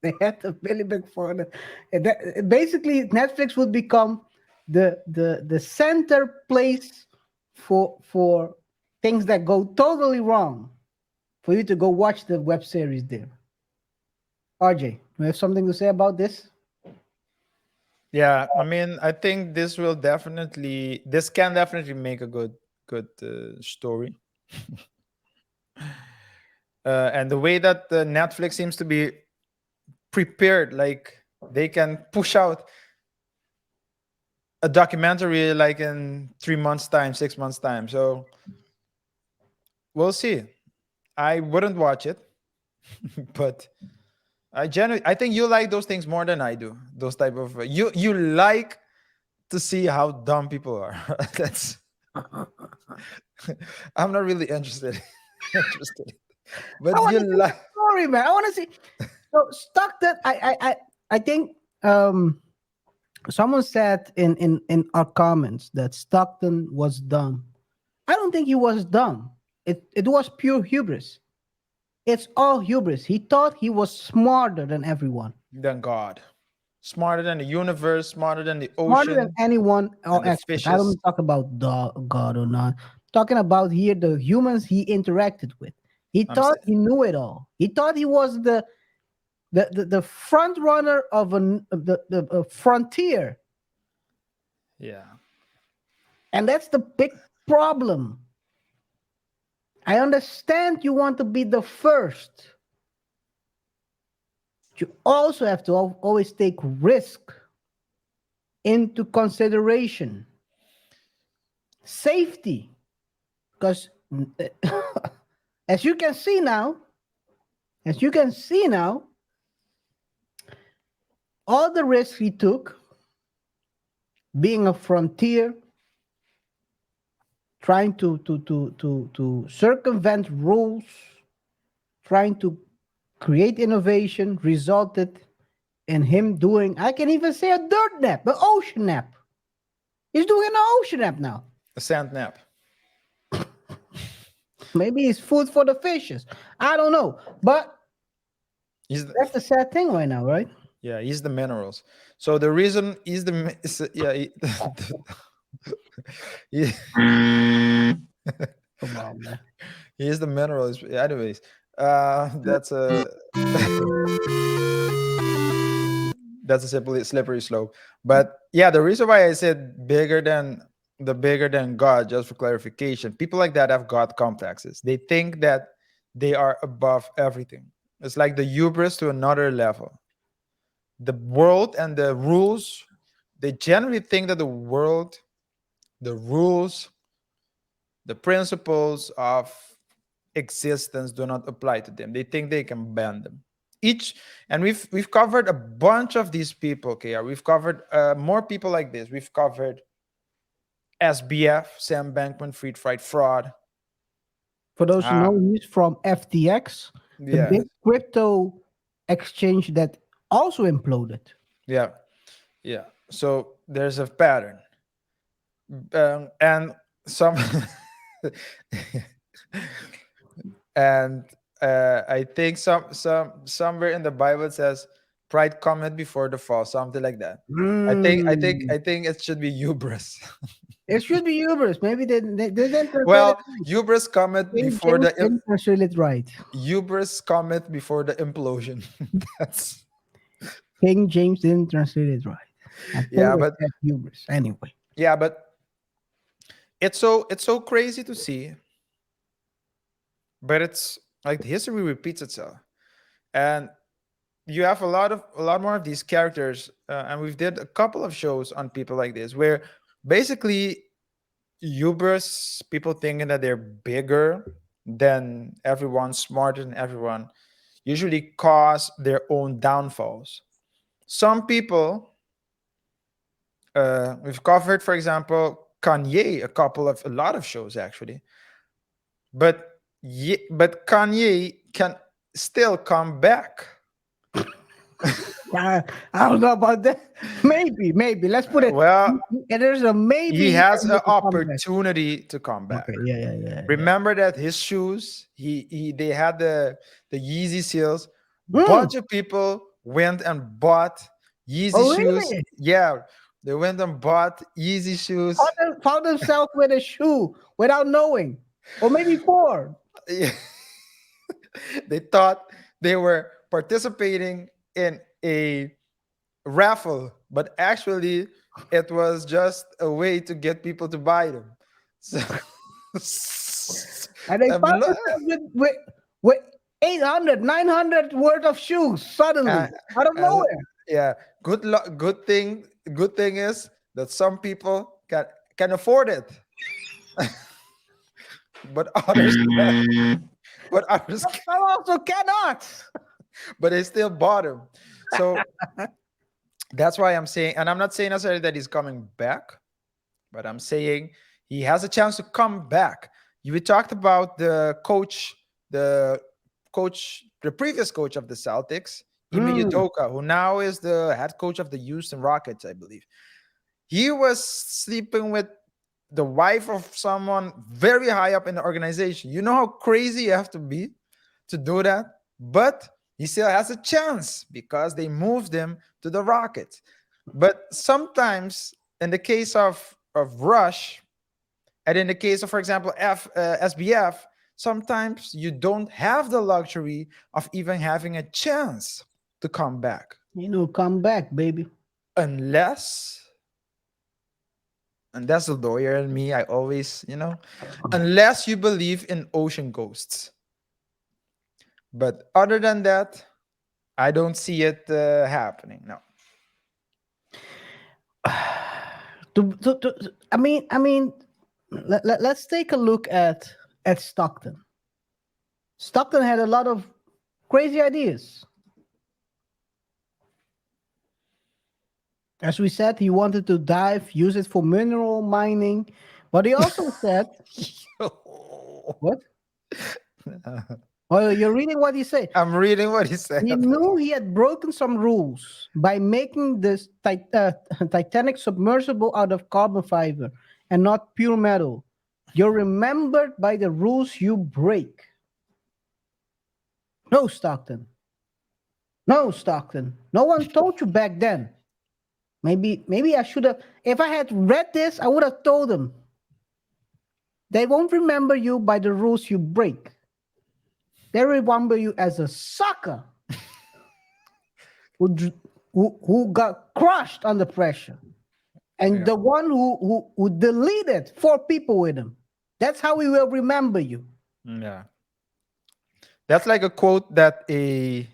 They had the Billy McFarlane. And basically, Netflix would become the center place for things that go totally wrong, for you to go watch the web series there. RJ, you have something to say about this? Yeah, I mean, I think this can definitely make a good story. And the way that Netflix seems to be prepared, like they can push out a documentary like in 3 months time, 6 months time. So we'll see. I wouldn't watch it, but I think you like those things more than I do. Those type of you like to see how dumb people are. That's I'm not really interested. But I you want to see like the story, man. I want to see. So Stockton, I think someone said in our comments that Stockton was dumb. I don't think he was dumb. It was pure hubris. It's all hubris. He thought he was smarter than everyone, than God, smarter than the universe, smarter than the smarter than ocean anyone or and the expert. I fishes. don't talk about God or not. Talking about here the humans he interacted with. He I'm thought saying, he knew it all. He thought he was the front runner of the frontier, yeah. and that's the big problem. I understand you want to be the first. You also have to always take risk into consideration. Safety, because as you can see now, all the risks he took, being a frontier, trying to circumvent rules, trying to create innovation, resulted in him doing, I can even say, a dirt nap, an ocean nap. He's doing an ocean nap now. A sand nap. Maybe it's food for the fishes. I don't know. But He's the, that's the sad thing right now, right? yeah, he's the minerals. So the reason he's he, Come on, man. he's the minerals. Anyways, that's a that's a slippery slope. But yeah, the reason why I said bigger than God, just for clarification, people like that have God complexes. They think that they are above everything. It's like the hubris to another level. The world and the rules, they generally think that the world, the rules, the principles of existence do not apply to them. They think they can bend them. And we've covered a bunch of these people, KaiR. We've covered more people like this. We've covered SBF, Sam Bankman-Fried fraud. For those who know, he's from FTX, the Yeah, big crypto exchange that also imploded. yeah, yeah. So there's a pattern, and some, and I think somewhere in the Bible it says pride cometh before the fall, something like that. I think it should be hubris. It should be hubris. Maybe they didn't translate Well, it right. hubris cometh King before James the didn't translate it right. hubris cometh before the implosion. That's King James didn't translate it right. I think yeah, it but said hubris anyway. yeah, but it's so crazy to see. But it's like history repeats itself, and you have a lot more of these characters, and we've did a couple of shows on people like this, where basically hubris, people thinking that they're bigger than everyone, smarter than everyone, usually cause their own downfalls. Some people, we've covered, for example, Kanye, a lot of shows actually, but but Kanye can still come back. I don't know about that. Maybe. Let's put it. Well, And there's a maybe. he has can an make a comeback. opportunity to come back. Okay, yeah. Remember that his shoes, they had the Yeezy seals. Mm. Bunch of people went and bought Yeezy Oh, shoes. really? Yeah, they went and bought Yeezy shoes. Found themselves with a shoe without knowing, or maybe four. They thought they were participating in a raffle, but actually it was just a way to get people to buy them. So, And they I'm found lo- themselves with 800, 900 worth of shoes suddenly Uh, out of and- nowhere. yeah, good luck. Good thing is that some people can afford it, but others can't. But others Some also cannot. but they still bought him. So that's why I'm saying, and I'm not saying necessarily that he's coming back, but I'm saying he has a chance to come back. We talked about the previous coach of the Celtics, Ime Udoka, who now is the head coach of the Houston Rockets, I believe. He was sleeping with the wife of someone very high up in the organization. You know how crazy you have to be to do that? But he still has a chance because they moved him to the Rockets. But sometimes, in the case of Rush, and in the case of, for example, SBF, sometimes you don't have the luxury of even having a chance to come back. Come back, baby. Unless, and that's the lawyer in me, I always, unless you believe in ocean ghosts. But other than that, I don't see it happening. No. Let's take a look at Stockton. Stockton had a lot of crazy ideas. As we said, he wanted to dive, use it for mineral mining, but he also said, "What? Oh, you're reading what he said." I'm reading what he said. He knew he had broken some rules by making this Titanic submersible out of carbon fiber and not pure metal. You're remembered by the rules you break. No, Stockton. No, Stockton. No one told you back then. Maybe I should have. If I had read this, I would have told them. They won't remember you by the rules you break. They remember you as a sucker who got crushed under pressure, and the one who deleted 4 people with him. That's how we will remember you. Yeah. That's like a quote that It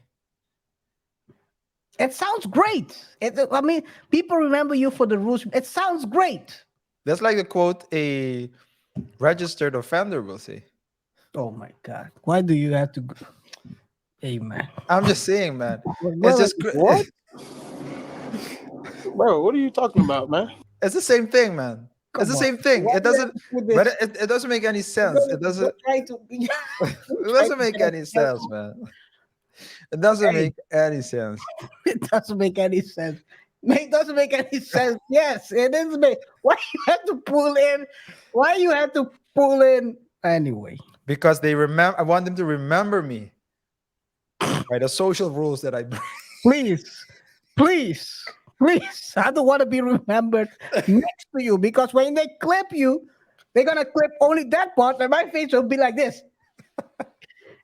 sounds great. I mean, people remember you for the rules. It sounds great. that's like a quote a registered offender will say. Oh my God! Why do you have to? Hey man, I'm just saying, man. Well, It's just What? Bro, what are you talking about, man? it's the same thing, man. Come It's the on. same thing. Why It do you doesn't have to put but this- it doesn't make any sense. It doesn't Try to- it doesn't make any sense, man. It doesn't make any sense. It doesn't make any sense. It doesn't make any sense. Yes, it doesn't make. Why you have to pull in? Why you have to pull in anyway? Because they remember I want them to remember me by the social rules that I break. Please, please, please. I don't want to be remembered next to you because when they clip you, they're gonna clip only that part, and my face will be like this.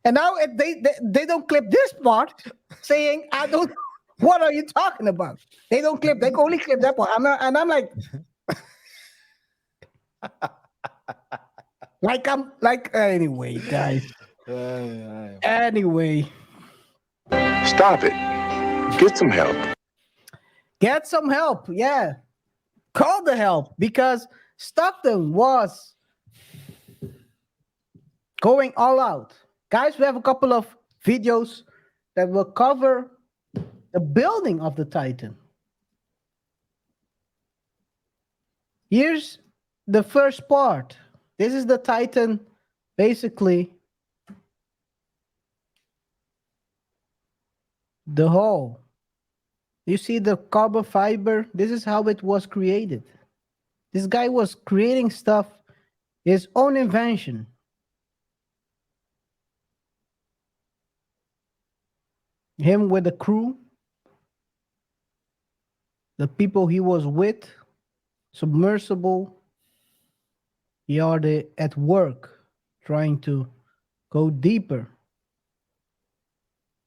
And now if they don't clip this part, saying I don't. What are you talking about? They don't clip. They only clip that part. I'm like, anyway, guys. Anyway, Stop it. Get some help. get some help. Yeah, call the help because Stockton was going all out. Guys, we have a couple of videos that will cover the building of the Titan. Here's the first part. This is the Titan, basically the hull. You see the carbon fiber? This is how it was created. This guy was creating stuff, his own invention. Him with the crew, the people he was with, submersible, he are at work trying to go deeper.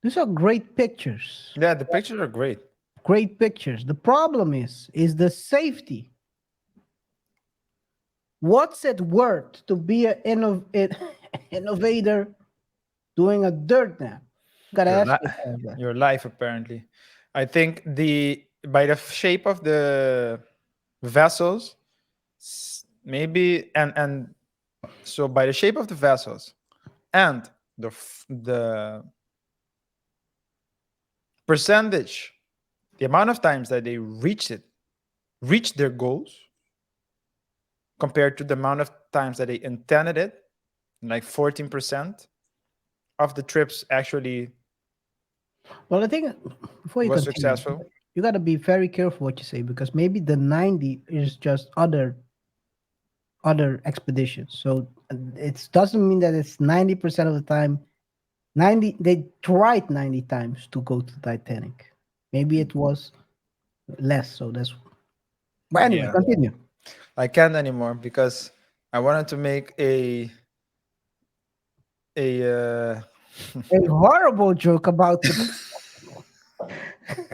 These are great pictures. Yeah, the pictures are great. Great pictures. The problem is the safety. What's it worth to be an innovator doing a dirt nap? Gotta Your, ask li- yourself that. your life apparently. I think by the shape of the vessels, maybe and so by the shape of the vessels and the percentage, the amount of times that they reached their goals compared to the amount of times that they intended it, like 14% of the trips actually Well, I think before you was continue, successful. you got to be very careful what you say because maybe the 90 is just other expeditions. So it doesn't mean that it's 90% of the time. 90 they tried 90 times to go to Titanic. Maybe it was less. So that's. But anyway, Yeah. continue. I can't anymore because I wanted to make a A horrible joke about the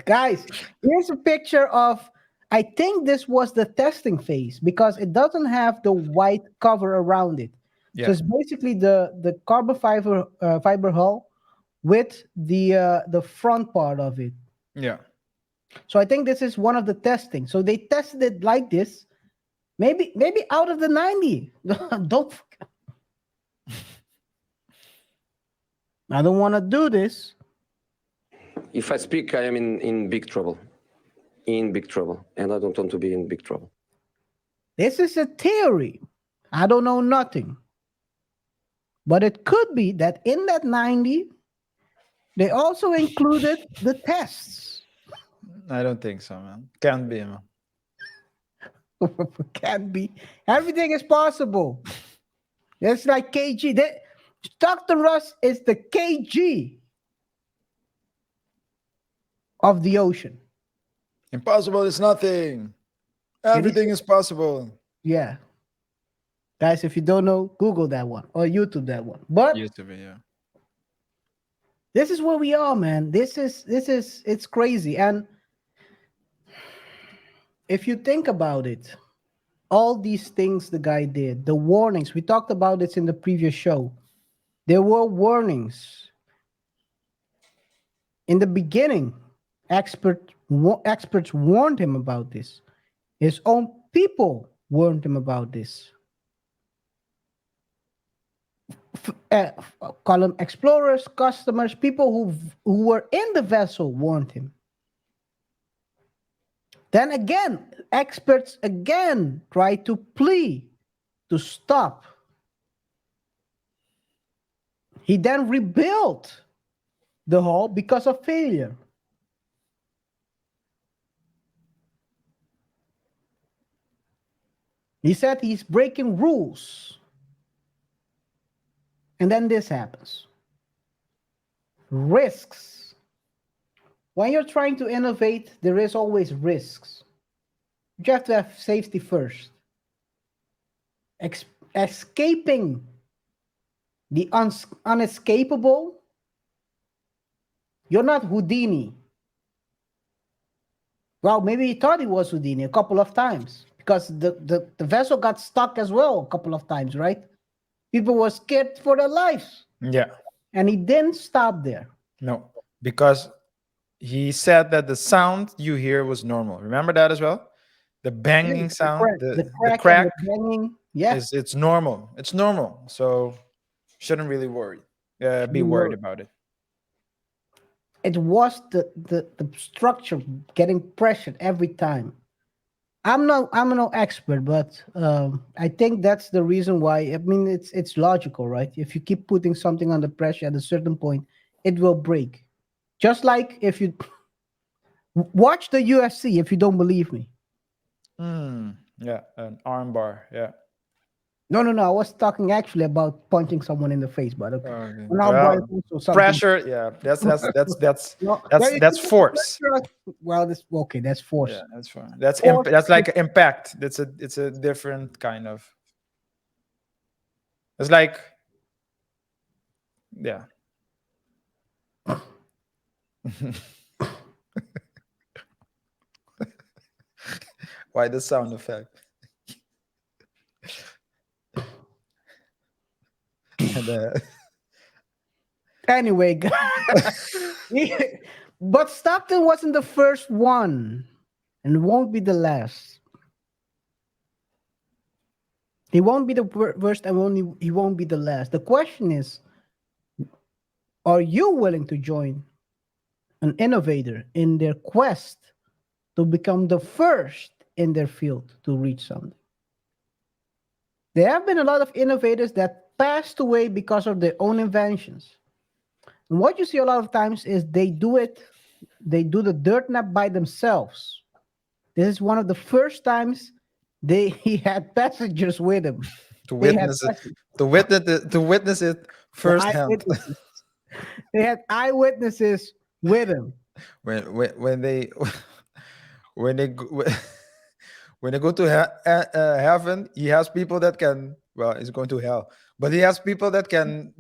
guys. Here's a picture of. I think this was the testing phase because it doesn't have the white cover around it. yeah. So it's basically the carbon fiber hull with the front part of it. Yeah. So I think this is one of the testing. So they tested it like this. Maybe out of the 90. Don't forget. I don't want to do this. If I speak, I am in big trouble. in big trouble, and I don't want to be in big trouble. This is a theory. I don't know nothing. But it could be that in that 90, they also included the tests. I don't think so, man. Can't be, man. Can't be. Everything is possible. It's like KG. Stockton Russ is the KG of the ocean. Impossible is nothing. Everything is possible. Yeah. Guys, if you don't know, Google that one or YouTube that one. But YouTube, yeah. this is where we are, man. It's crazy. And if you think about it, all these things the guy did, the warnings, we talked about this in the previous show. There were warnings. In the beginning, experts warned him about this. His own people warned him about this. Call them explorers, customers, people who were in the vessel warned him. Then again, experts again tried to plea to stop. He then rebuilt the hull because of failure. He said he's breaking rules. And then this happens. Risks. When you're trying to innovate, there is always risks. You have to have safety first. Escaping the unescapable. You're not Houdini. Well, maybe he thought he was Houdini a couple of times because the vessel got stuck as well a couple of times, right? People were scared for their lives. Yeah. And he didn't stop there. No, because he said that the sound you hear was normal. Remember that as well? The banging sound, the crack, and the banging. Yeah. it's normal. It's normal. So shouldn't really worry. Be worried about it. It was the structure getting pressured every time. I'm no expert, but I think that's the reason why. I mean, it's logical, right? If you keep putting something under pressure at a certain point, it will break. Just like if you watch the UFC, if you don't believe me. Yeah, an arm bar. Yeah. No. I was talking actually about punching someone in the face, but okay. Okay. An arm bar is also something. Pressure. Yeah, No, that's force. Well, that's force. Yeah, that's fine. That's Force that's like impact. It's a different kind of. It's like, yeah. Why the sound effect? And, Anyway, but Stockton wasn't the first one and won't be the last. He won't be the first and he won't be the last. The question is, are you willing to join an innovator in their quest to become the first in their field to reach something? There have been a lot of innovators that passed away because of their own inventions. And what you see a lot of times is they do the dirt nap by themselves. This is one of the first times he had passengers with him. to witness it firsthand. They had eyewitnesses with him. When they when they go to heaven, he has people that can. Well, he's going to hell, but he has people that can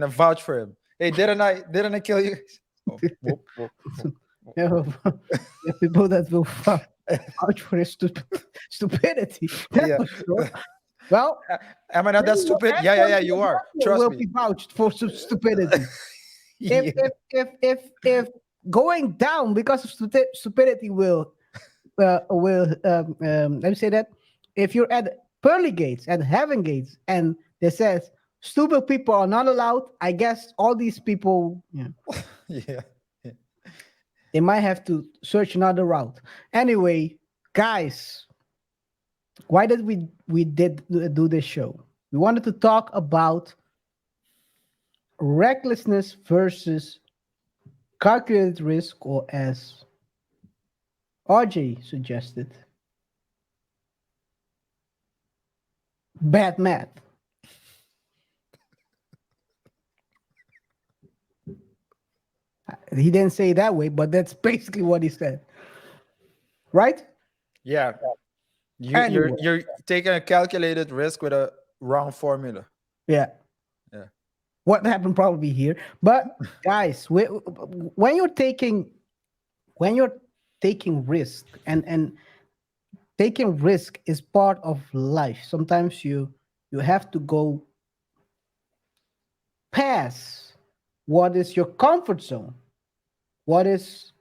vouch for him. Hey, didn't I kill you? Oh, whoop, whoop, whoop. There are people that will vouch for his stupidity. Yeah. Well, am I not that stupid? Yeah. You are. Trust will me. be vouched for stupidity. Yeah. If going down because of stupidity will let me say that if you're at pearly gates, at heaven gates, and it says stupid people are not allowed, I guess all these people, Yeah. they might have to search another route. Anyway, guys, why did we did do this show? We wanted to talk about recklessness versus calculated risk, or as RJ suggested, bad math. He didn't say it that way, but that's basically what he said. Right? Yeah. Anyway. You're taking a calculated risk with a wrong formula. Yeah. Yeah. What happened probably here. But guys, when you're taking risk, and taking risk is part of life. Sometimes you have to go past what is your comfort zone, what is,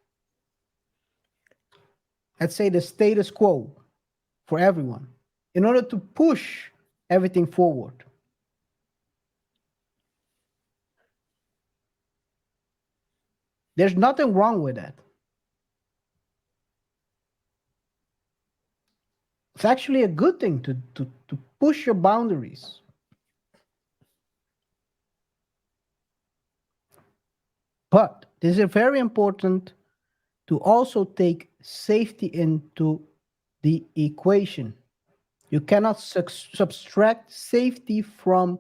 let's say, the status quo for everyone, in order to push everything forward. There's nothing wrong with that. It's actually a good thing to push your boundaries. But this is very important to also take safety into the equation. You cannot subtract safety from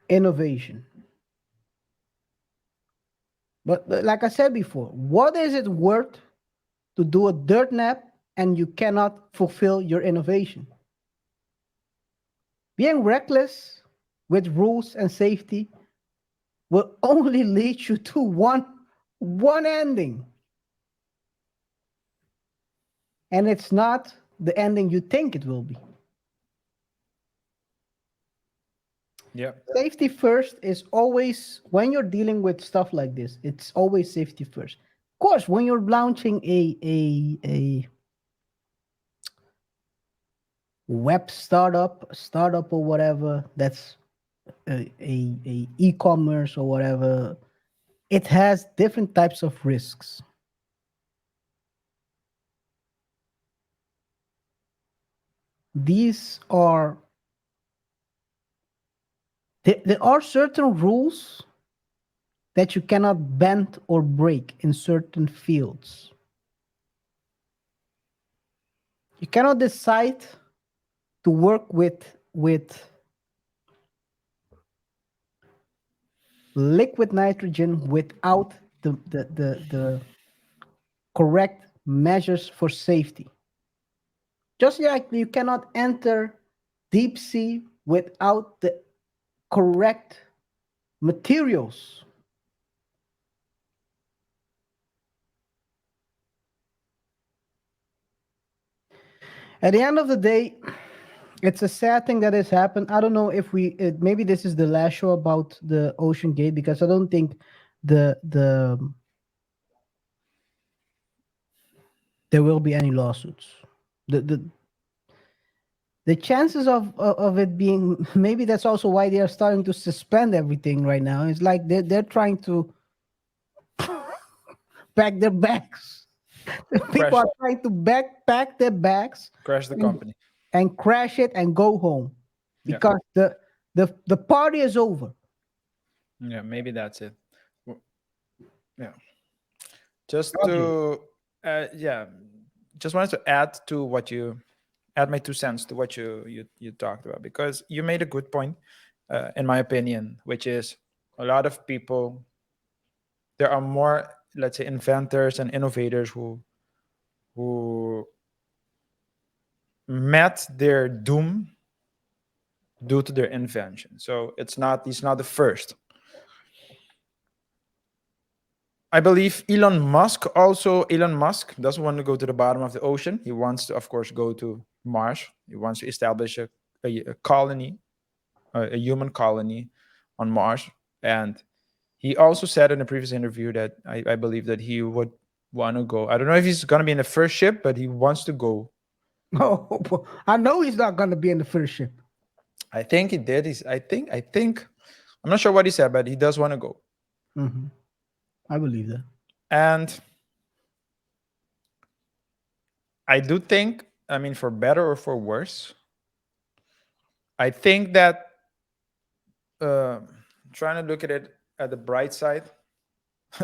innovation. But like I said before, what is it worth to do a dirt nap and you cannot fulfill your innovation? Being reckless with rules and safety will only lead you to one ending. And it's not the ending you think it will be. Yeah. Safety first is always, when you're dealing with stuff like this, it's always safety first. Of course, when you're launching a web startup or whatever, that's a e-commerce or whatever, it has different types of risks. These are, there are certain rules that you cannot bend or break in certain fields. You cannot decide to work with liquid nitrogen without the correct measures for safety. Just like you cannot enter deep sea without the correct materials. At the end of the day, it's a sad thing that has happened. I don't know if maybe this is the last show about the OceanGate, because I don't think there will be any lawsuits. The chances of it being, maybe that's also why they are starting to suspend everything right now. It's like they're trying to pack their bags. People are trying to pack their bags, Crash the company. and crash it and go home, because the party is over. Yeah, maybe that's it. Yeah. Just to just wanted to add to what you add my 2 cents to what you talked about, because you made a good point, in my opinion, which is a lot of people, there are more, let's say, inventors and innovators who met their doom due to their invention. So he's not the first. I believe Elon Musk doesn't want to go to the bottom of the ocean. He wants to, of course, go to Mars. He wants to establish a colony, a human colony on Mars. And he also said in a previous interview that I believe that he would want to go. I don't know if he's going to be in the first ship, but he wants to go. Oh, I know he's not going to be in the first ship. I think he did. I think, I'm not sure what he said, but he does want to go. Mm-hmm. I believe that. And I do think, I mean, for better or for worse, I think that trying to look at it at the bright side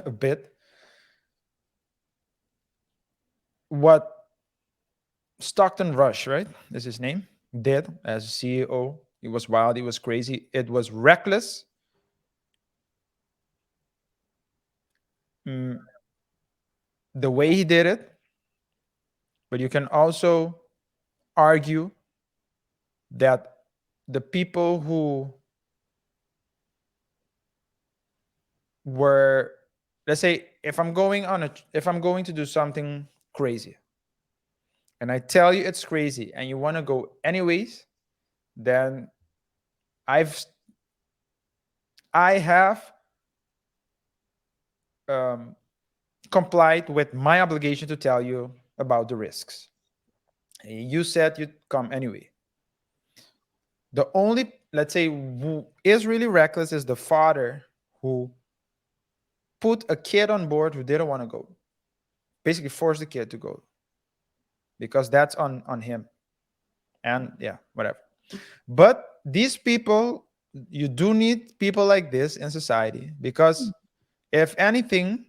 a bit, what Stockton Rush, right, is his name, did as CEO. It was wild. It was crazy. It was reckless. Mm, the way he did it, but you can also argue that the people who were, let's say, if I'm going to do something crazy, and I tell you it's crazy, and you want to go anyways, then I have complied with my obligation to tell you about the risks. You said you'd come anyway. The only, let's say, who is really reckless is the father who put a kid on board who didn't want to go. Basically forced the kid to go. Because that's on him. And yeah, whatever. But these people, you do need people like this in society, because if anything,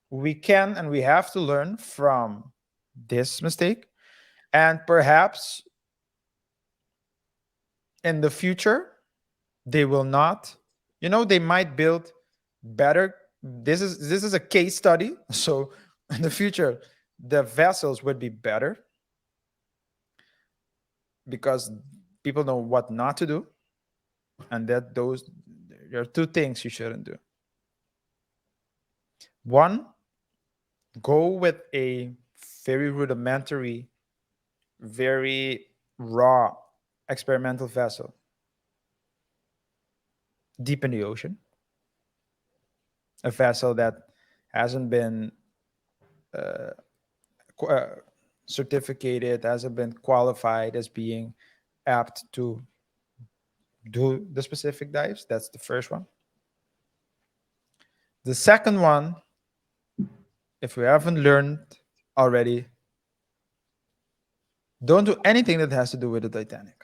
we can and we have to learn from this mistake. And perhaps in the future, they will not, they might build better. This is a case study. So in the future, the vessels would be better because people know what not to do. And that there are two things you shouldn't do. One, go with a very rudimentary, very raw experimental vessel deep in the ocean. A vessel that hasn't been certificated, hasn't been qualified as being apt to do the specific dives. That's the first one. The second one, if we haven't learned already, don't do anything that has to do with the Titanic.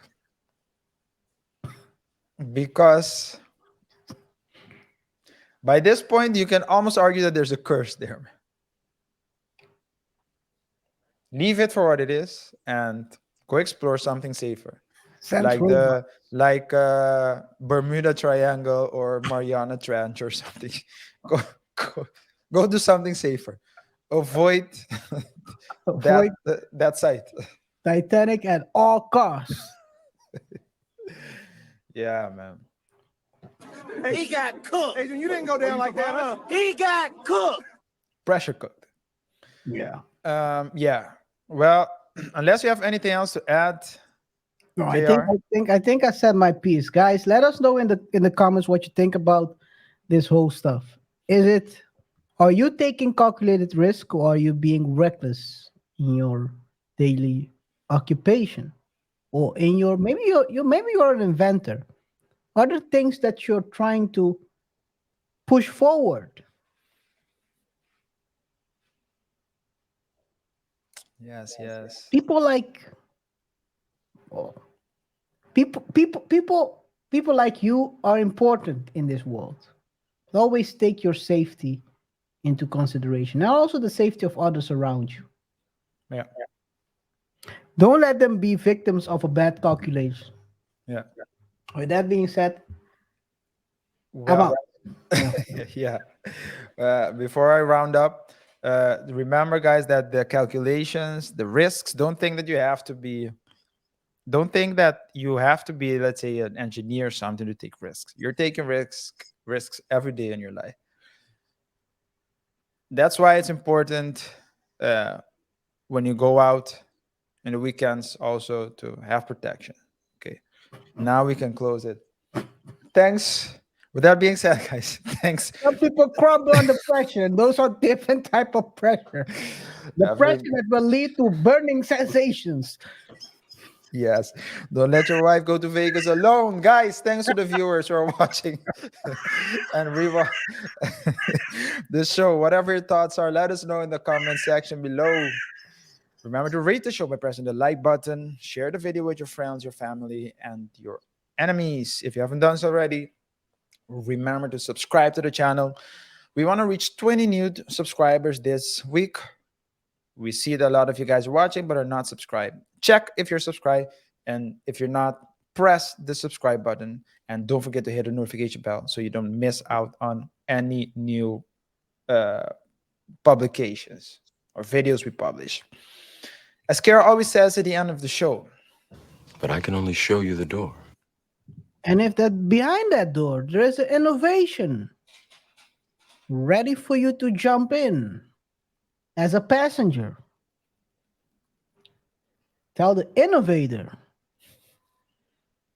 Because by this point, you can almost argue that there's a curse there. Leave it for what it is and go explore something safer. Like Bermuda Triangle or Mariana Trench or something. Go do something safer. Avoid that site. Titanic at all costs. Yeah, man. He got cooked. Adrian, you didn't go down like that, huh? He got cooked. Pressure cooked. Yeah. Yeah. Well, unless you have anything else to add. No, I think I said my piece. Guys, let us know in the comments what you think about this whole stuff. Are you taking calculated risk, or are you being reckless in your daily occupation? Or in your maybe you're an inventor. Other things that you're trying to push forward. Yes. People like you are important in this world. Always take your safety into consideration, and also the safety of others around you. Yeah. Don't let them be victims of a bad calculation. Yeah. With that being said, well, I'm out. Yeah. Before I round up, remember, guys, that the calculations, the risks, don't think that you have to be, let's say, an engineer or something to take risks. You're taking risks every day in your life. That's why it's important when you go out in the weekends also to have protection. Okay. Now we can close it. Thanks. With that being said, guys, thanks. Some people crumble under pressure, and those are different type of pressure. The pressure that will lead to burning sensations. Yes. Don't let your wife go to Vegas alone. Guys, thanks to the viewers who are watching and rewatch this show. Whatever your thoughts are, let us know in the comment section below. Remember to rate the show by pressing the like button. Share the video with your friends, your family, and your enemies. If you haven't done so already, remember to subscribe to the channel. We want to reach 20 new subscribers this week. We see that a lot of you guys are watching but are not subscribed. Check if you're subscribed, and if you're not, press the subscribe button, and don't forget to hit the notification bell so you don't miss out on any new publications or videos we publish. As KaiR always says at the end of the show, but I can only show you the door. And if that behind that door there is an innovation ready for you to jump in as a passenger, tell the innovator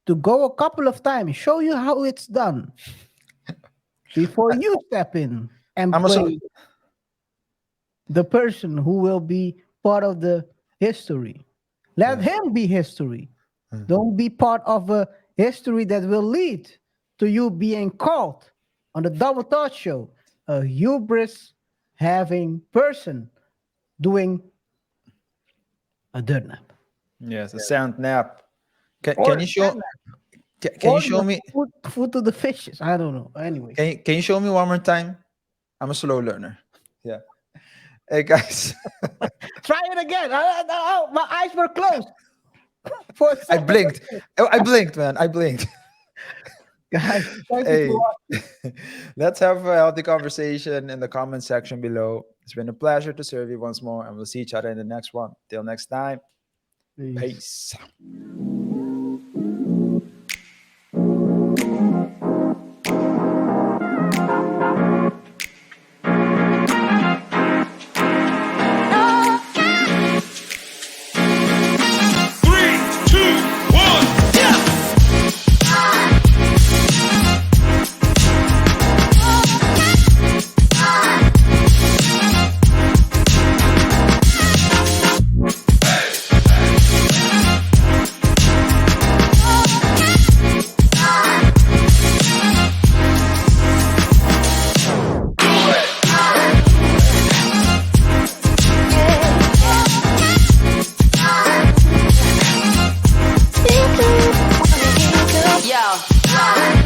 to go a couple of times, show you how it's done before you step in and play the person who will be part of the history. Let him be history. Don't be part of a history that will lead to you being called on the Double Thought Show a hubris having person doing a dirt nap. yes, a sand nap. Can you show? Can you show me? Food to the fishes. I don't know. Anyway, Can you show me one more time? I'm a slow learner. Yeah. Hey guys, try it again. Oh, my eyes were closed. For a I second. blinked. I blinked, man. I blinked. Guys, thank Hey, you for watching. let's have a healthy conversation in the comment section below. It's been a pleasure to serve you once more, and we'll see each other in the next one. Till next time, peace. Yo.